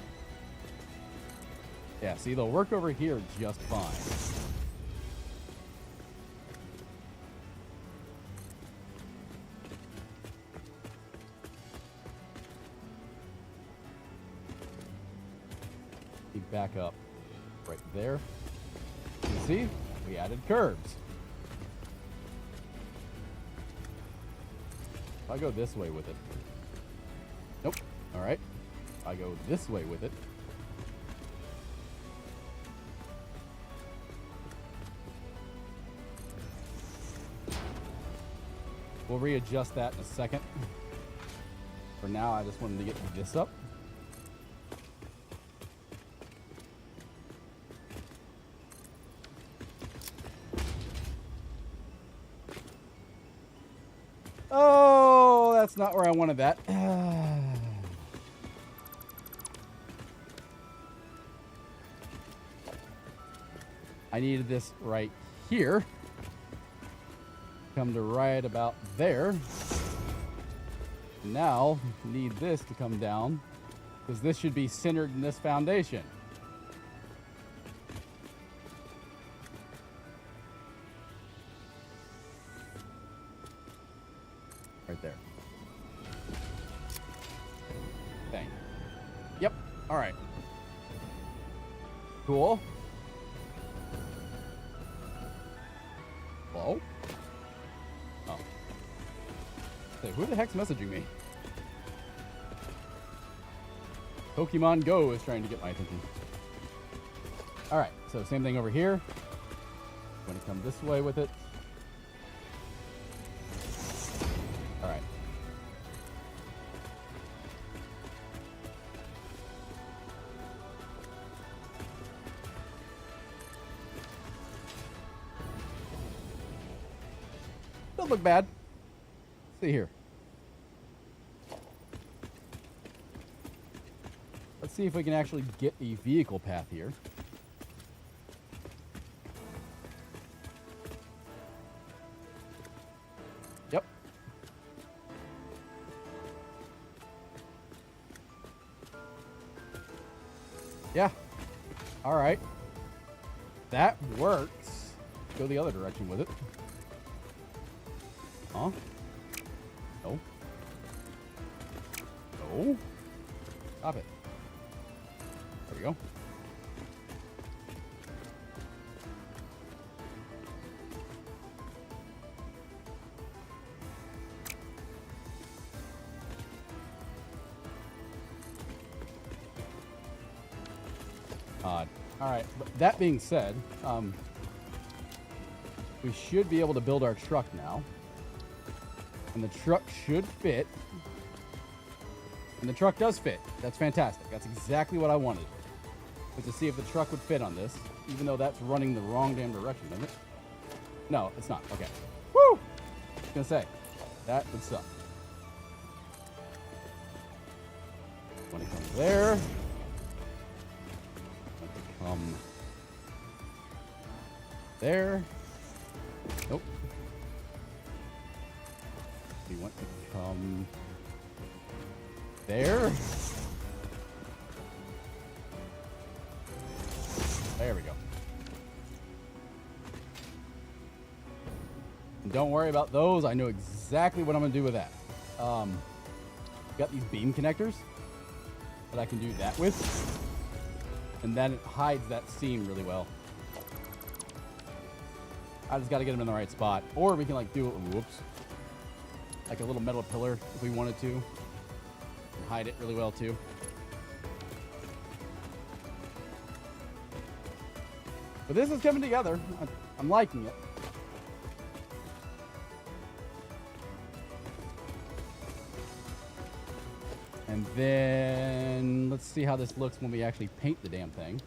Yeah, see, they'll work over here just fine. Back up right there. You see, we added curbs. If I go this way with it. Nope. All right. I go this way with it. We'll readjust that in a second. For now, I just wanted to get this up. Oh, that's not where I wanted that. I needed this right here. Come to right about there. Now, need this to come down, because this should be centered in this foundation. Right there. Dang. Yep. All right. Cool. Hello? Oh. Hey, who the heck's messaging me? Pokemon Go is trying to get my attention. All right. So same thing over here. I'm going to come this way with it. All right. Doesn't look bad. Let's see here. Let's see if we can actually get a vehicle path here. Yep. Yeah. All right. That works. Go the other direction with it. Huh? No. No. Stop it. There we go. Odd. All right. But that being said, we should be able to build our truck now. And the truck should fit. And the truck does fit. That's fantastic. That's exactly what I wanted. Was to see if the truck would fit on this, even though that's running the wrong damn direction, isn't it? No, it's not. Okay. Woo! I was gonna say, that would suck. When it comes there. When it come there. Nope. We want to come there. There we go. And don't worry about those. I know exactly what I'm going to do with that. Got these beam connectors that I can do that with. And then it hides that seam really well. I just got to get them in the right spot. Or we can like do it, whoops, like a little metal pillar if we wanted to. And hide it really well too. But this is coming together. I'm liking it. And then let's see how this looks when we actually paint the damn thing.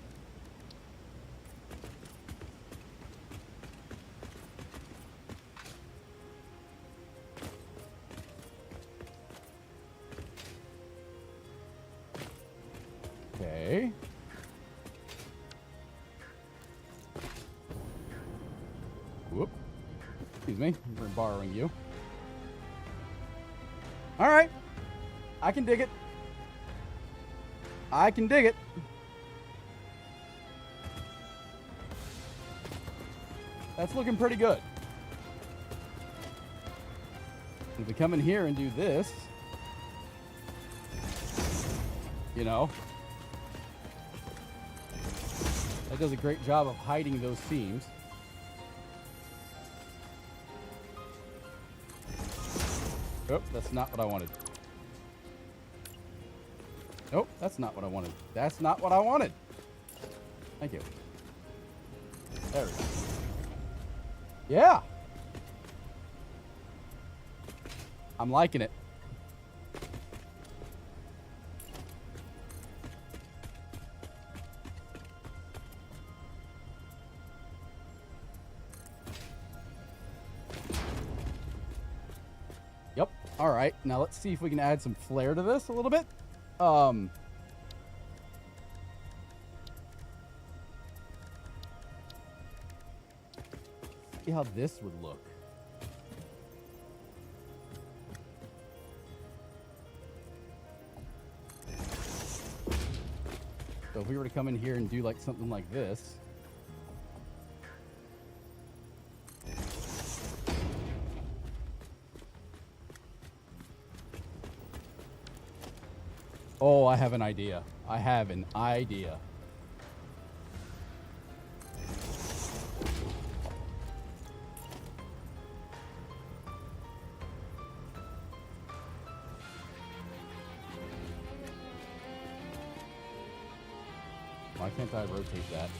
me. We're borrowing you. All right. I can dig it. I can dig it. That's looking pretty good. If we come in here and do this, you know, that does a great job of hiding those seams. Oh, that's not what I wanted. Nope, that's not what I wanted. That's not what I wanted. Thank you. There we go. Yeah. I'm liking it. Yep. All right. Now let's see if we can add some flair to this a little bit. See how this would look. So if we were to come in here and do like something like this. Oh, I have an idea. I have an idea. Why can't I rotate that?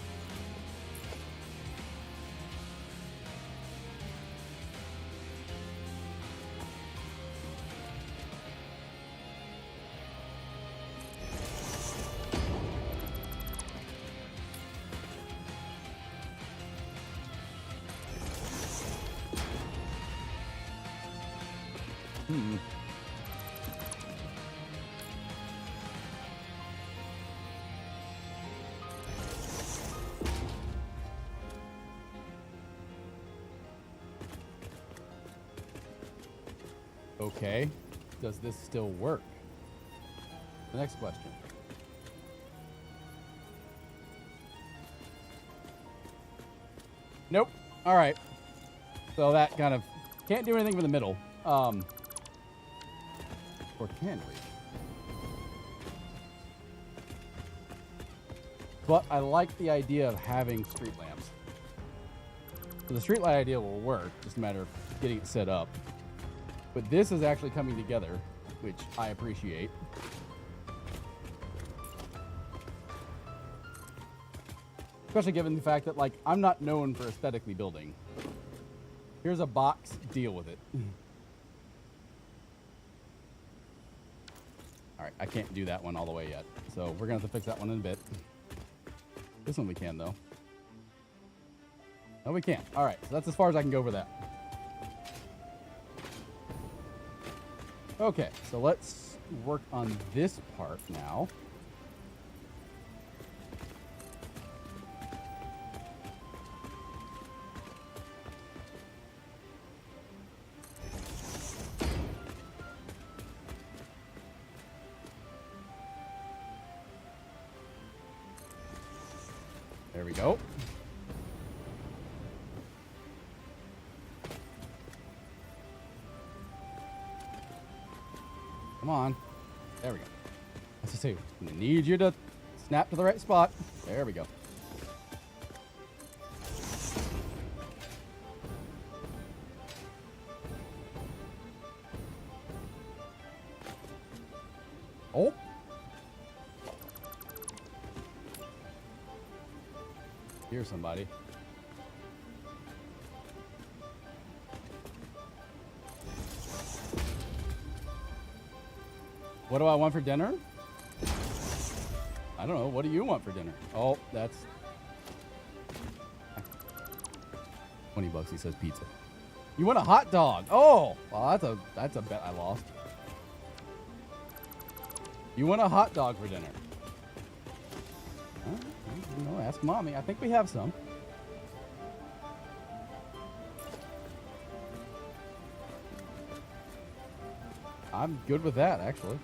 Okay, does this still work? The next question. Nope. All right. So that kind of can't do anything from the middle. Or can we? But I like the idea of having street lamps. So the street light idea will work, just a matter of getting it set up. But this is actually coming together, which I appreciate. Especially given the fact that, like, I'm not known for aesthetically building. Here's a box, deal with it. Alright, I can't do that one all the way yet. So we're going to have to fix that one in a bit. This one we can, though. No, we can't. Alright, so that's as far as I can go for that. Okay, so let's work on this part now. There we go. Come on. There we go. Let's just see. I need you to snap to the right spot. There we go. Oh. Here's somebody. What do I want for dinner? I don't know. What do you want for dinner? Oh, that's $20. He says pizza. You want a hot dog? Oh, well, that's a bet I lost. You want a hot dog for dinner? You know, ask mommy. I think we have some. I'm good with that, actually.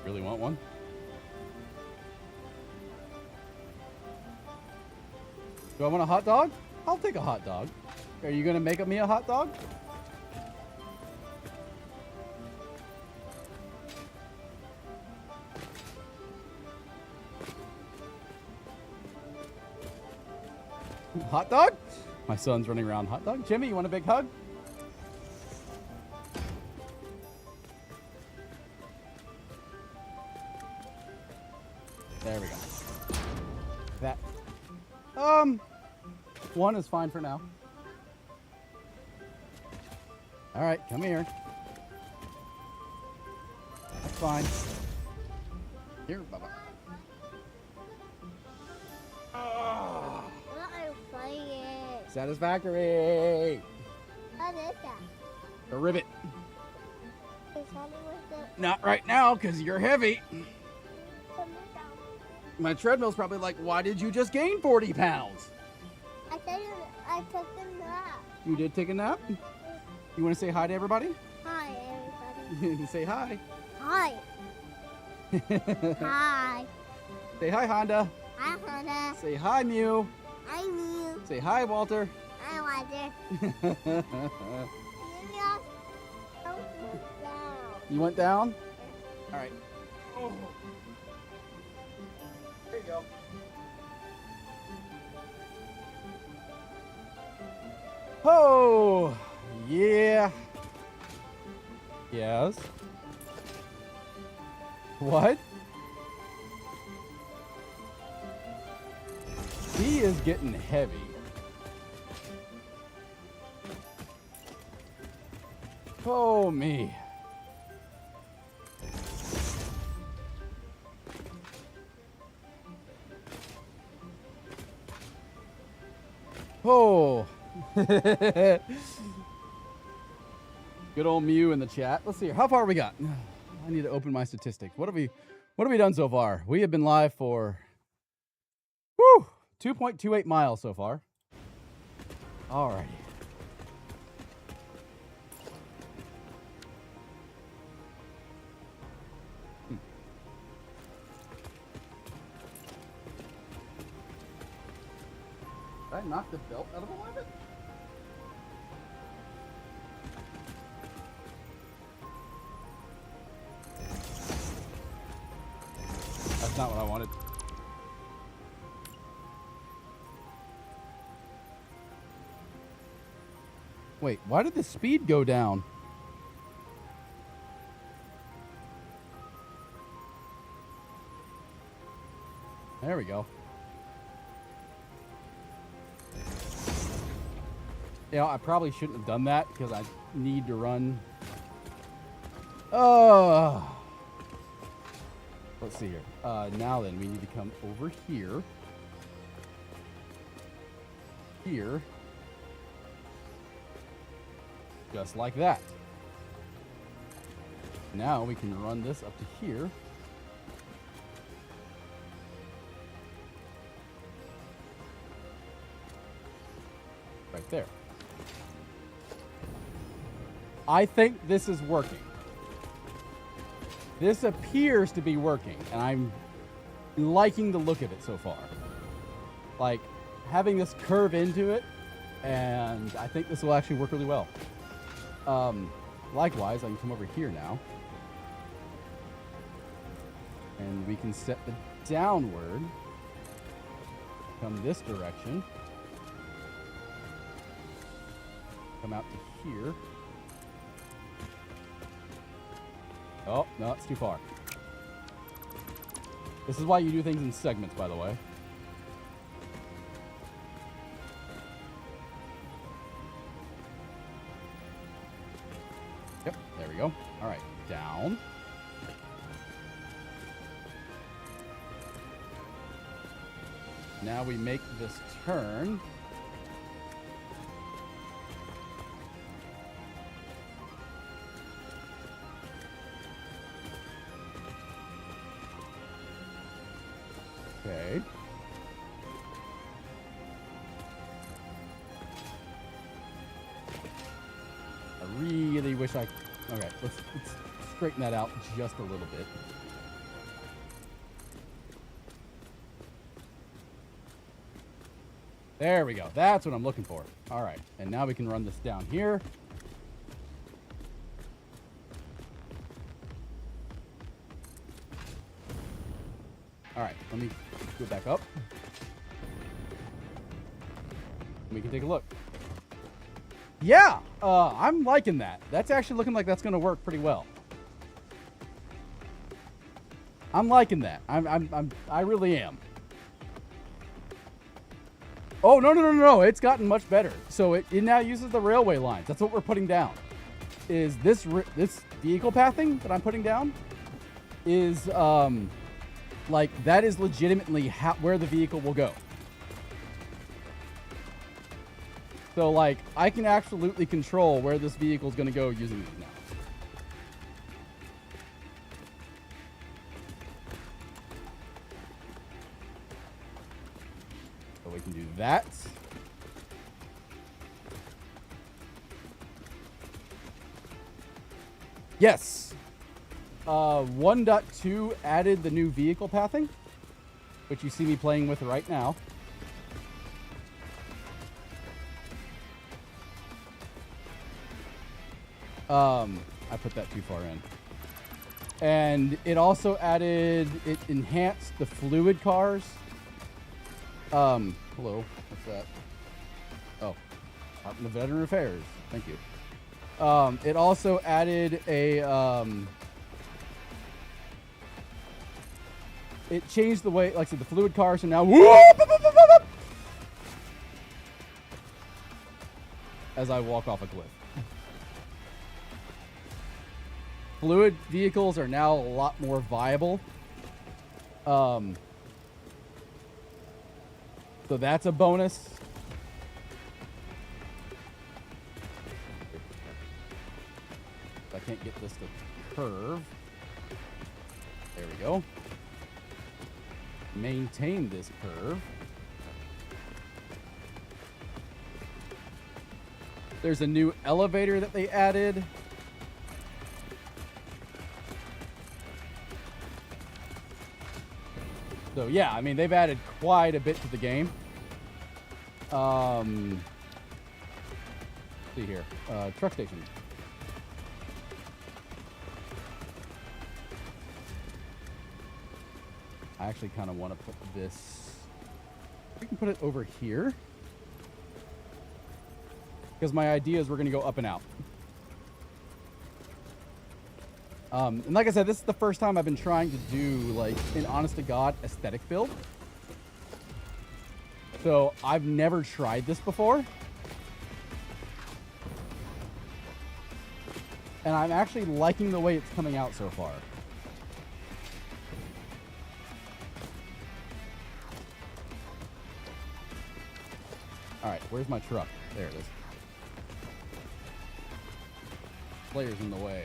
Really want one? Do I want a hot dog? I'll take a hot dog. Are you going to make me a hot dog? Hot dog? My son's running around. Hot dog? Jimmy, you want a big hug? There we go. That. One is fine for now. All right, come here. That's fine. Here, Bubba. Oh. Satisfactory. What is that? A ribbit. Is Honey with it? Not right now, because you're heavy. Put me down. My treadmill's probably like, why did you just gain 40 pounds? I said I took a nap. You did take a nap? You want to say hi to everybody? Hi, everybody. Say hi. Hi. Hi. Say hi, Honda. Hi, Hannah. Say hi, Mew. Hi, Mew. Say hi, Walter. Hi, Walter. You went down? All right. Oh. There you go. Oh, yeah. Yes. What? He is getting heavy. Oh, me. Oh. Good old Mew in the chat. Let's see here. How far we got? I need to open my statistics. What have we done so far? We have been live for 2.28 miles so far. Alrighty. Did I knock the belt out of alignment? That's not what I wanted. Wait, why did the speed go down? There we go. Yeah, I probably shouldn't have done that because I need to run. Let's see here. Now then, we need to come over here. Here. Just like that. Now we can run this up to here. Right there. I think this is working. This appears to be working, and I'm liking the look of it so far. Like, having this curve into it, and I think this will actually work really well. Likewise, I can come over here now. And we can set the downward. Come this direction. Come out to here. Oh, no, it's too far. This is why you do things in segments, by the way. Yep, there we go. All right, down. Now we make this turn. Okay. really wish I... Okay, let's straighten that out just a little bit. There we go. That's what I'm looking for. All right, and now we can run this down here. All right, let me go back up. We can take a look. Yeah, I'm liking that. That's actually looking like that's going to work pretty well. I'm liking that. I really am. Oh, no. It's gotten much better. So it now uses the railway lines. That's what we're putting down. Is this vehicle pathing that I'm putting down is like that is legitimately where the vehicle will go. So like I can absolutely control where this vehicle is going to go using these now. So we can do that. Yes. 1.2 added the new vehicle pathing, which you see me playing with right now. I put that too far in. And it also it enhanced the fluid cars. Hello, what's that? Oh, Department of Veteran Affairs. Thank you. It also added it changed the way, like I said, the fluid cars are now as I walk off a cliff. Fluid vehicles are now a lot more viable. So that's a bonus. I can't get this to curve. There we go. Maintain this curve. There's a new elevator that they added. So yeah, I mean, they've added quite a bit to the game. See here, truck station. I actually kind of want to put this, we can put it over here. Because my idea is we're going to go up and out. And like I said, this is the first time I've been trying to do like an honest to God aesthetic build. So I've never tried this before. And I'm actually liking the way it's coming out so far. All right, where's my truck? There it is. Player's in the way.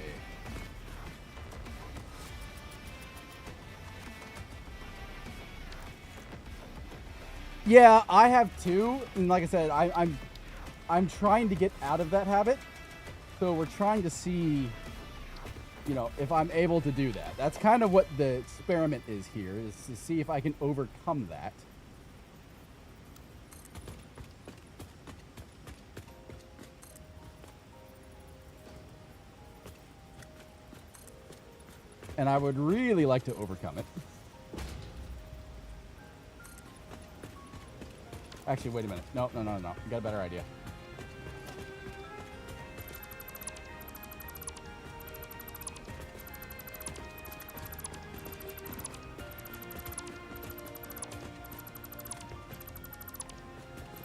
Yeah, I have too, and like I said, I'm trying to get out of that habit. So we're trying to see, you know, if I'm able to do that. That's kind of what the experiment is here, is to see if I can overcome that. And I would really like to overcome it. Actually, wait a minute. No. I got a better idea.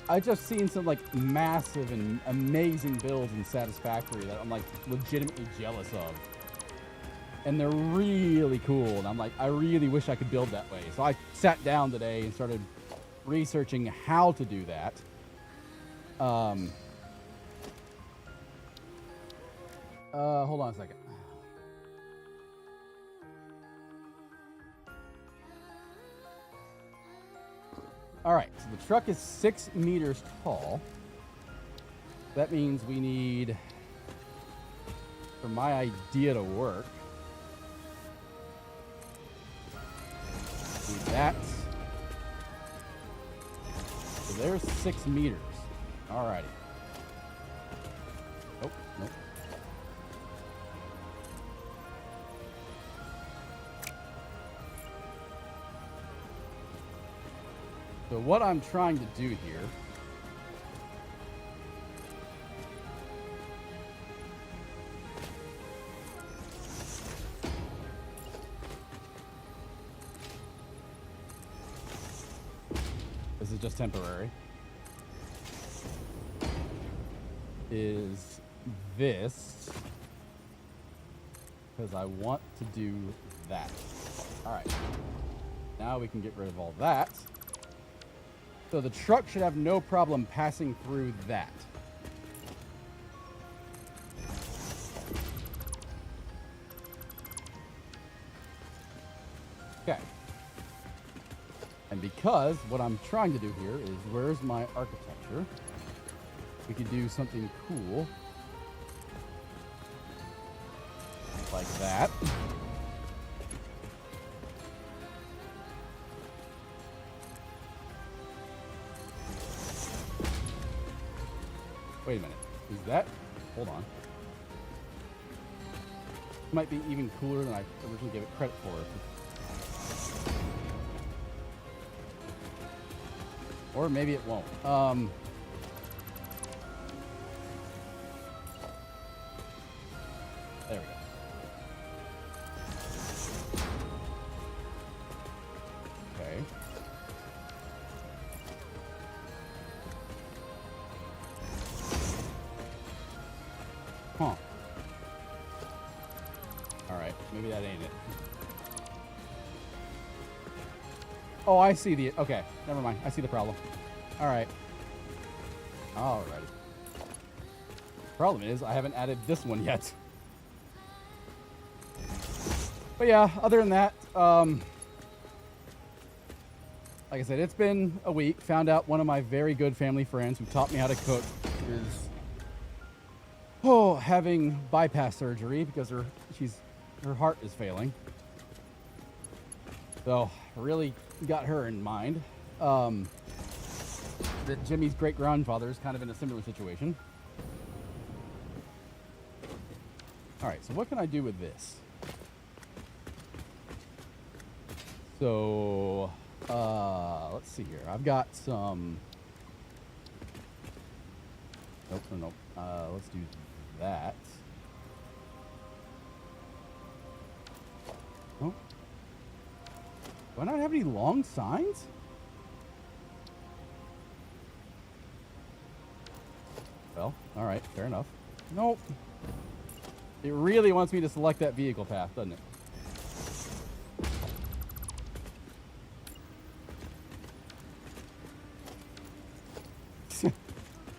I just seen some like massive and amazing builds in Satisfactory that I'm like legitimately jealous of. And they're really cool. And I'm like, I really wish I could build that way. So I sat down today and started researching how to do that. Hold on a second. All right, so the truck is 6 meters tall. That means we need for my idea to work. Do that. So there's 6 meters. Alrighty. Oh, nope. So what I'm trying to do here this is just temporary is this because I want to do that. All right. Now we can get rid of all that. So the truck should have no problem passing through that. Okay. And because what I'm trying to do here is where's my architecture? We could do something cool. Like that. Wait a minute. Is that? Hold on. Might be even cooler than I originally gave it credit for. Or maybe it won't. There we go. Okay. Huh. Alright, maybe that ain't it. Oh, I see the... Okay, never mind. I see the problem. Alright. Alrighty. Problem is, I haven't added this one yet. But yeah, other than that, like I said, it's been a week. Found out one of my very good family friends who taught me how to cook is having bypass surgery because her heart is failing. So really got her in mind. That Jimmy's great grandfather is kind of in a similar situation. All right, so what can I do with this? So let's see here. I've got some. Nope, nope. Let's do that. Oh. Do I not have any long signs? Well, all right, fair enough. Nope. It really wants me to select that vehicle path, doesn't it?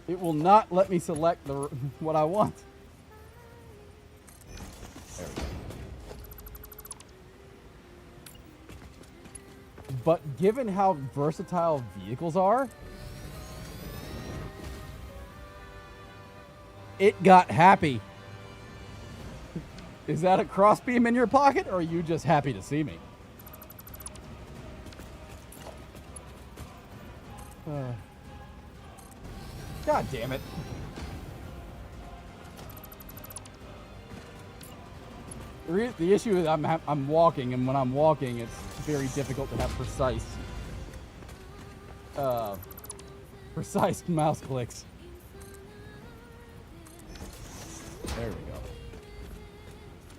It will not let me select what I want. There we go. But given how versatile vehicles are, it got happy. Is that a crossbeam in your pocket, or are you just happy to see me? God damn it. The issue is I'm walking, and when I'm walking, it's very difficult to have precise mouse clicks. There we go.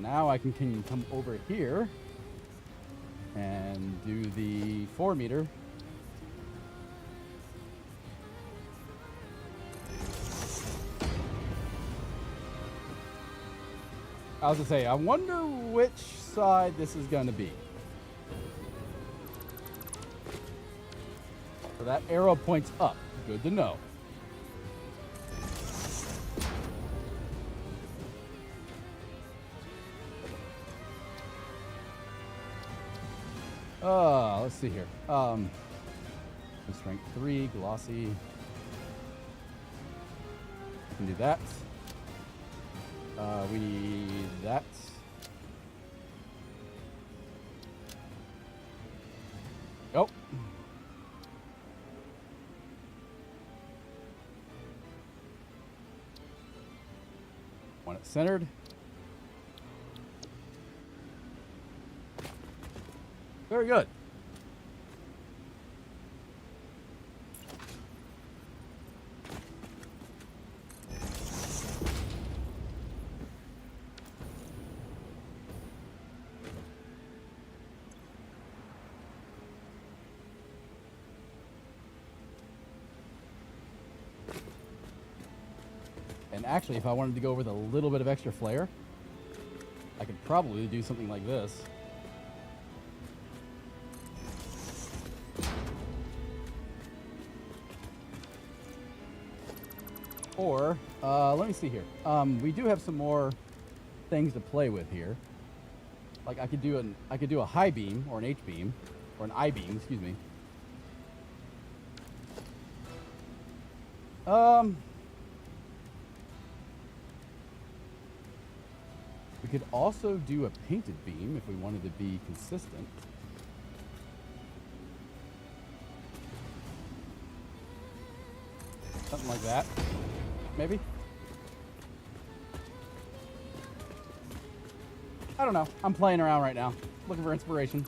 Now I can come over here and do the 4 meter. I was gonna say, I wonder which side this is gonna be. So that arrow points up. Good to know. Let's see here. Strength 3, glossy. Can do that. We need that. Oh. Want it centered. Very good. And actually, if I wanted to go with a little bit of extra flair, I could probably do something like this. Or, let me see here. We do have some more things to play with here. Like I could do a high beam or an H beam or an I beam, excuse me. We could also do a painted beam if we wanted to be consistent. Something like that, maybe? I don't know. I'm playing around right now, looking for inspiration.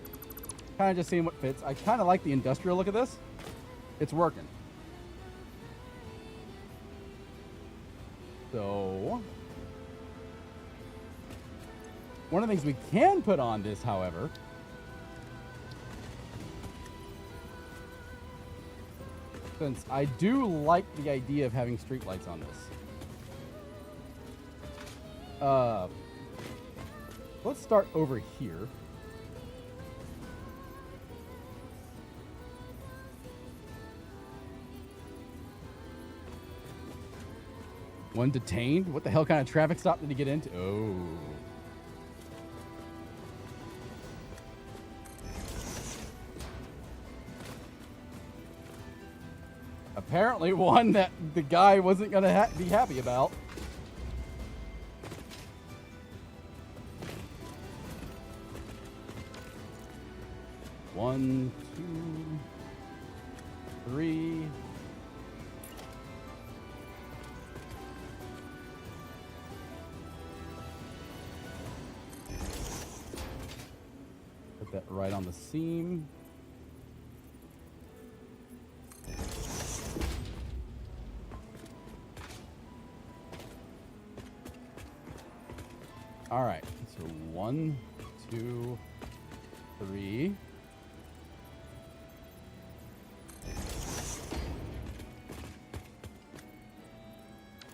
Kind of just seeing what fits. I kind of like the industrial look of this. It's working. So, one of the things we can put on this, however, since I do like the idea of having streetlights on this, let's start over here. One detained? What the hell kind of traffic stop did he get into? Oh. Apparently one that the guy wasn't going to be happy about. One, two, three. Put that right on the seam. All right, so 1, 2, 3.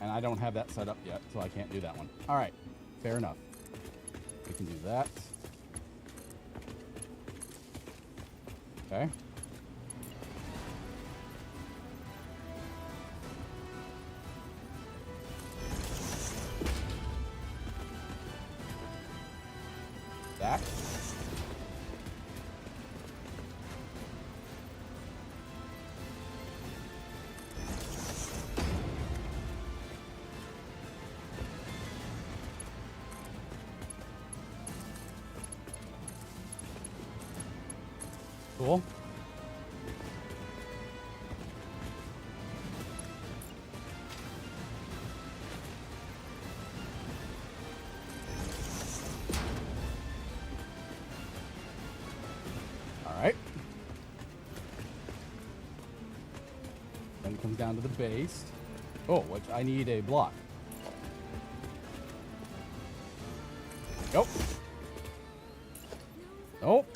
And I don't have that set up yet, so I can't do that one. All right, fair enough. We can do that. Okay. That. Cool. All right. Then it comes down to the base. Oh, which I need a block. Nope. Nope.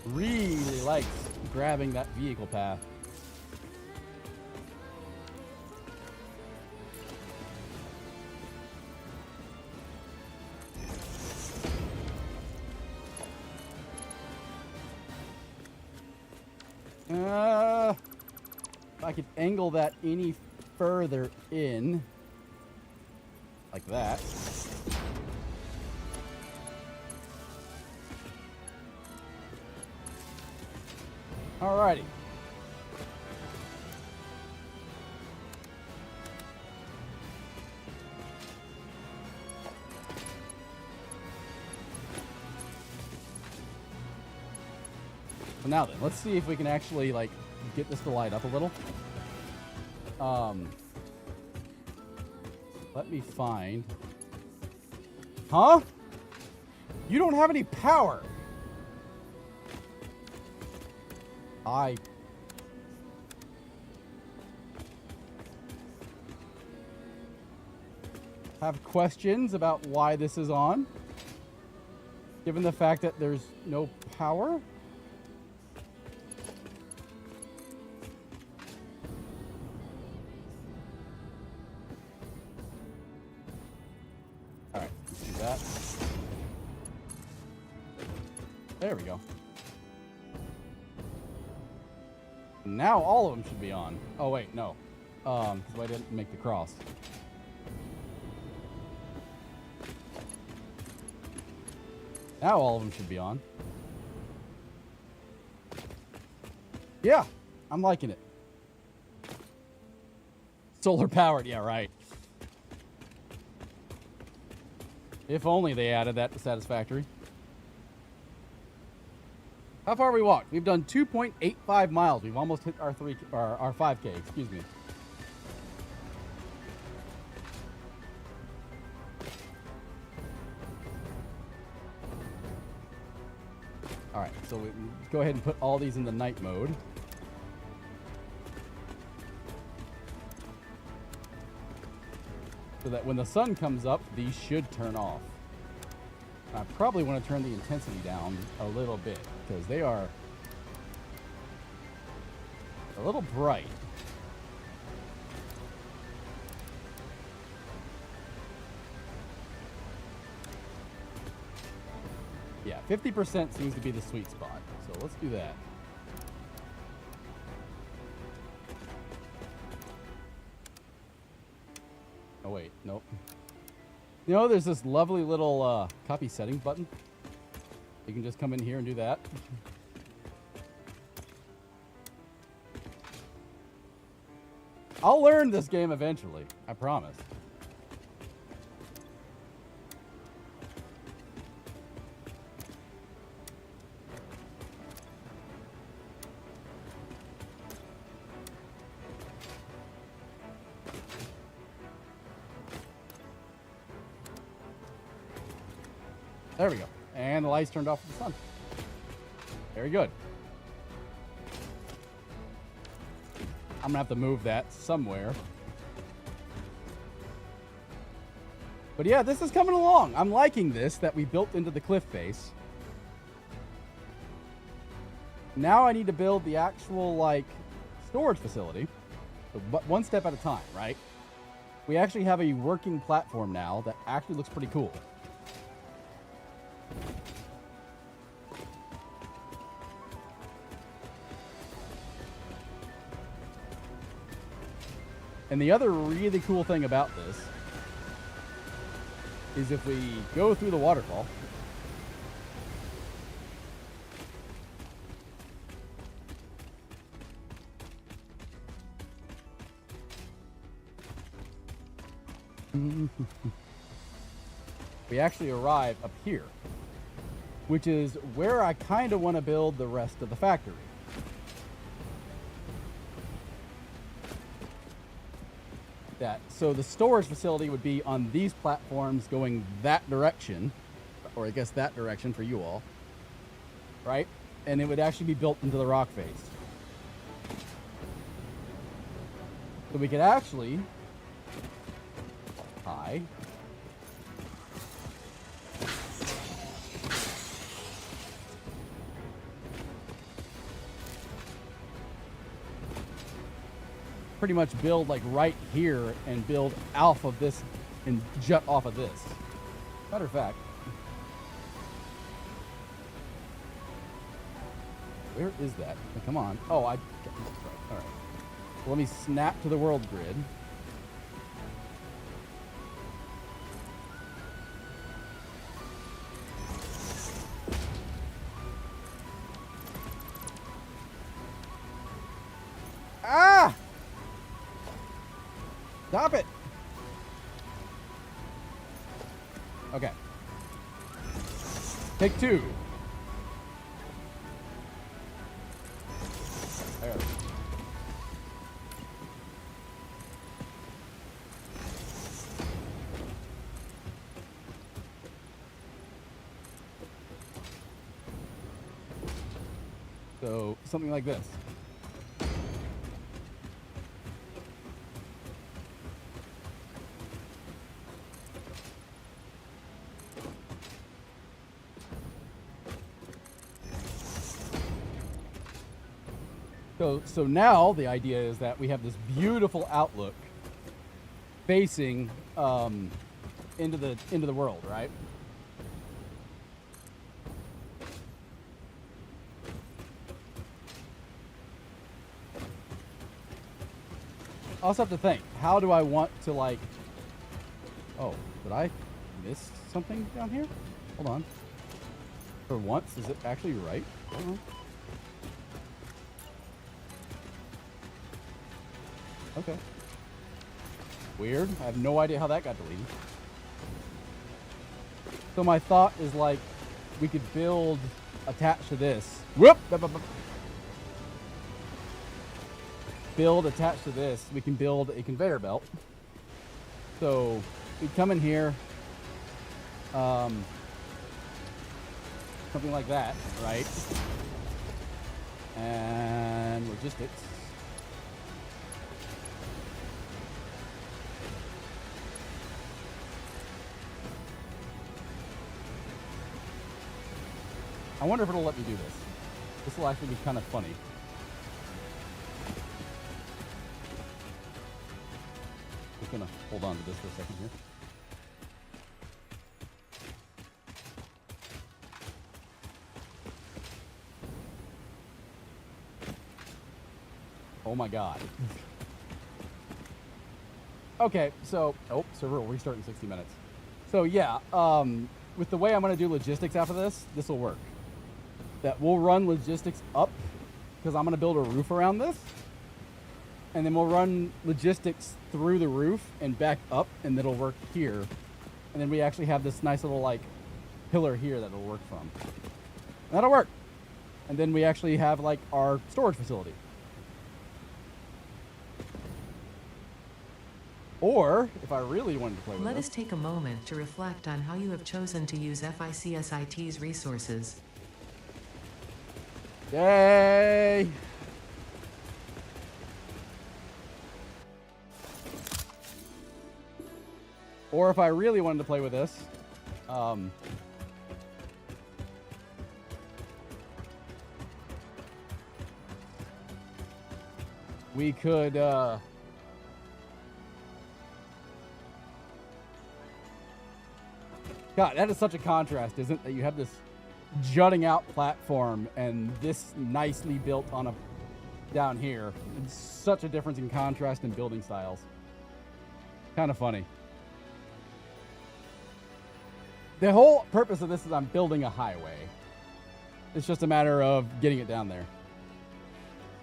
Really likes grabbing that vehicle path. If I could angle that any further in, like that. Alrighty. So now then, let's see if we can actually, like, get this to light up a little. Let me find... Huh? You don't have any power! I have questions about why this is on, given the fact that there's no power. All right, let's do that. There we go. Now all of them should be on. Oh wait, no, because I didn't make the cross. Now all of them should be on. Yeah, I'm liking it. Solar powered, yeah, right. If only they added that to Satisfactory. How far have we walked? We've done 2.85 miles. We've almost hit our 5K, excuse me. All right, so we go ahead and put all these in the night mode. So that when the sun comes up, these should turn off. I probably want to turn the intensity down a little bit because they are a little bright. Yeah, 50% seems to be the sweet spot. So let's do that. Oh, wait. Nope. You know, there's this lovely little copy settings button. You can just come in here and do that. I'll learn this game eventually. I promise. There we go. And the lights turned off for the sun. Very good. I'm gonna have to move that somewhere. But yeah, this is coming along. I'm liking this that we built into the cliff face. Now I need to build the actual, like, storage facility. But one step at a time, right? We actually have a working platform now that actually looks pretty cool. And the other really cool thing about this is if we go through the waterfall, we actually arrive up here, which is where I kind of want to build the rest of the factory. So the storage facility would be on these platforms going that direction, or I guess that direction for you all, right? And it would actually be built into the rock face. So we could actually tie pretty much build like right here and build off of this and jut off of this. Matter of fact, where is that? Oh, come on. Oh, all right. Well, let me snap to the world grid. Ah! Stop it! Okay. Take two. There. So, something like this. So now the idea is that we have this beautiful outlook facing into the world, right? I also have to think, how do I want to, like... Oh, did I miss something down here? Hold on. For once, is it actually right? Hold on. Okay. Weird. I have no idea how that got deleted. So my thought is, like, we could build attached to this. Whoop! Build attached to this. We can build a conveyor belt. So we come in here, something like that, right? And logistics. I wonder if it'll let me do this. This will actually be kind of funny. Just gonna hold on to this for a second here. Oh my god. Okay, so server will restart in 60 minutes. So yeah, with the way I'm gonna do logistics after this will work. That we'll run logistics up because I'm gonna build a roof around this. And then we'll run logistics through the roof and back up, and it'll work here. And then we actually have this nice little, like, pillar here that'll work from. That'll work. And then we actually have, like, our storage facility. Or, if I really wanted to play with Let this, us take a moment to reflect on how you have chosen to use FICSIT's resources. yay! Or if I really wanted to play with this, we could, God, that is such a contrast, isn't it? That you have this jutting out platform and this nicely built on a down here. It's such a difference in contrast and building styles. Kind of funny. The whole purpose of this is I'm building a highway. It's just a matter of getting it down there.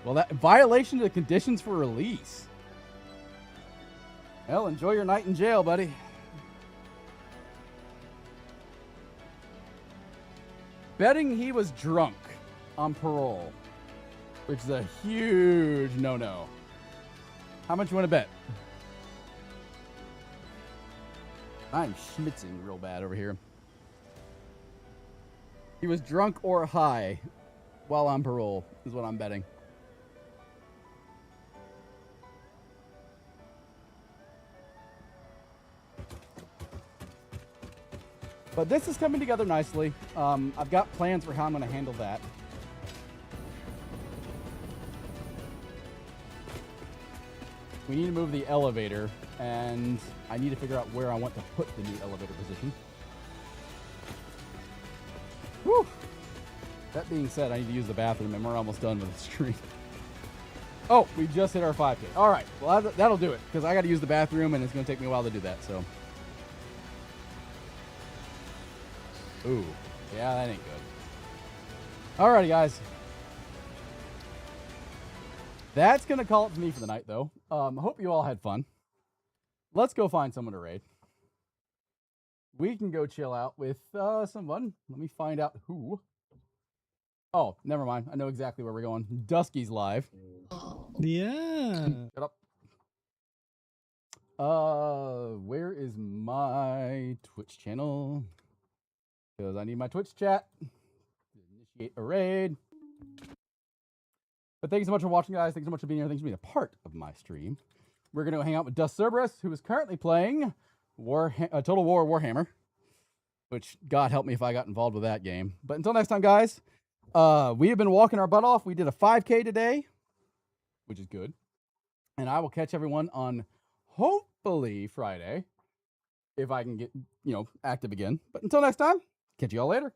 Well, that violation of the conditions for release. Well, enjoy your night in jail, buddy. Betting he was drunk on parole, which is a huge no-no. How much you want to bet? I'm schmitzing real bad over here. He was drunk or high while on parole, is what I'm betting. But this is coming together nicely. I've got plans for how I'm going to handle that. We need to move the elevator, and I need to figure out where I want to put the new elevator position. Whew. That being said, I need to use the bathroom, and we're almost done with the stream. Oh, we just hit our 5K. All right, well, that'll do it, because I got to use the bathroom, and it's going to take me a while to do that, so. Ooh, yeah, that ain't good. Alrighty, guys. That's going to call it to me for the night, though. I hope you all had fun. Let's go find someone to raid. We can go chill out with someone. Let me find out who. Oh, never mind. I know exactly where we're going. Dusky's live. Yeah. Shut up. Where is my Twitch channel? Because I need my Twitch chat to initiate a raid. But thank you so much for watching, guys. Thanks so much for being here. Thanks for being a part of my stream. We're going to hang out with Dust Cerberus, who is currently playing Total War Warhammer, which, God help me if I got involved with that game. But until next time, guys, we have been walking our butt off. We did a 5K today, which is good. And I will catch everyone on hopefully Friday, if I can get, active again. But until next time, catch you all later.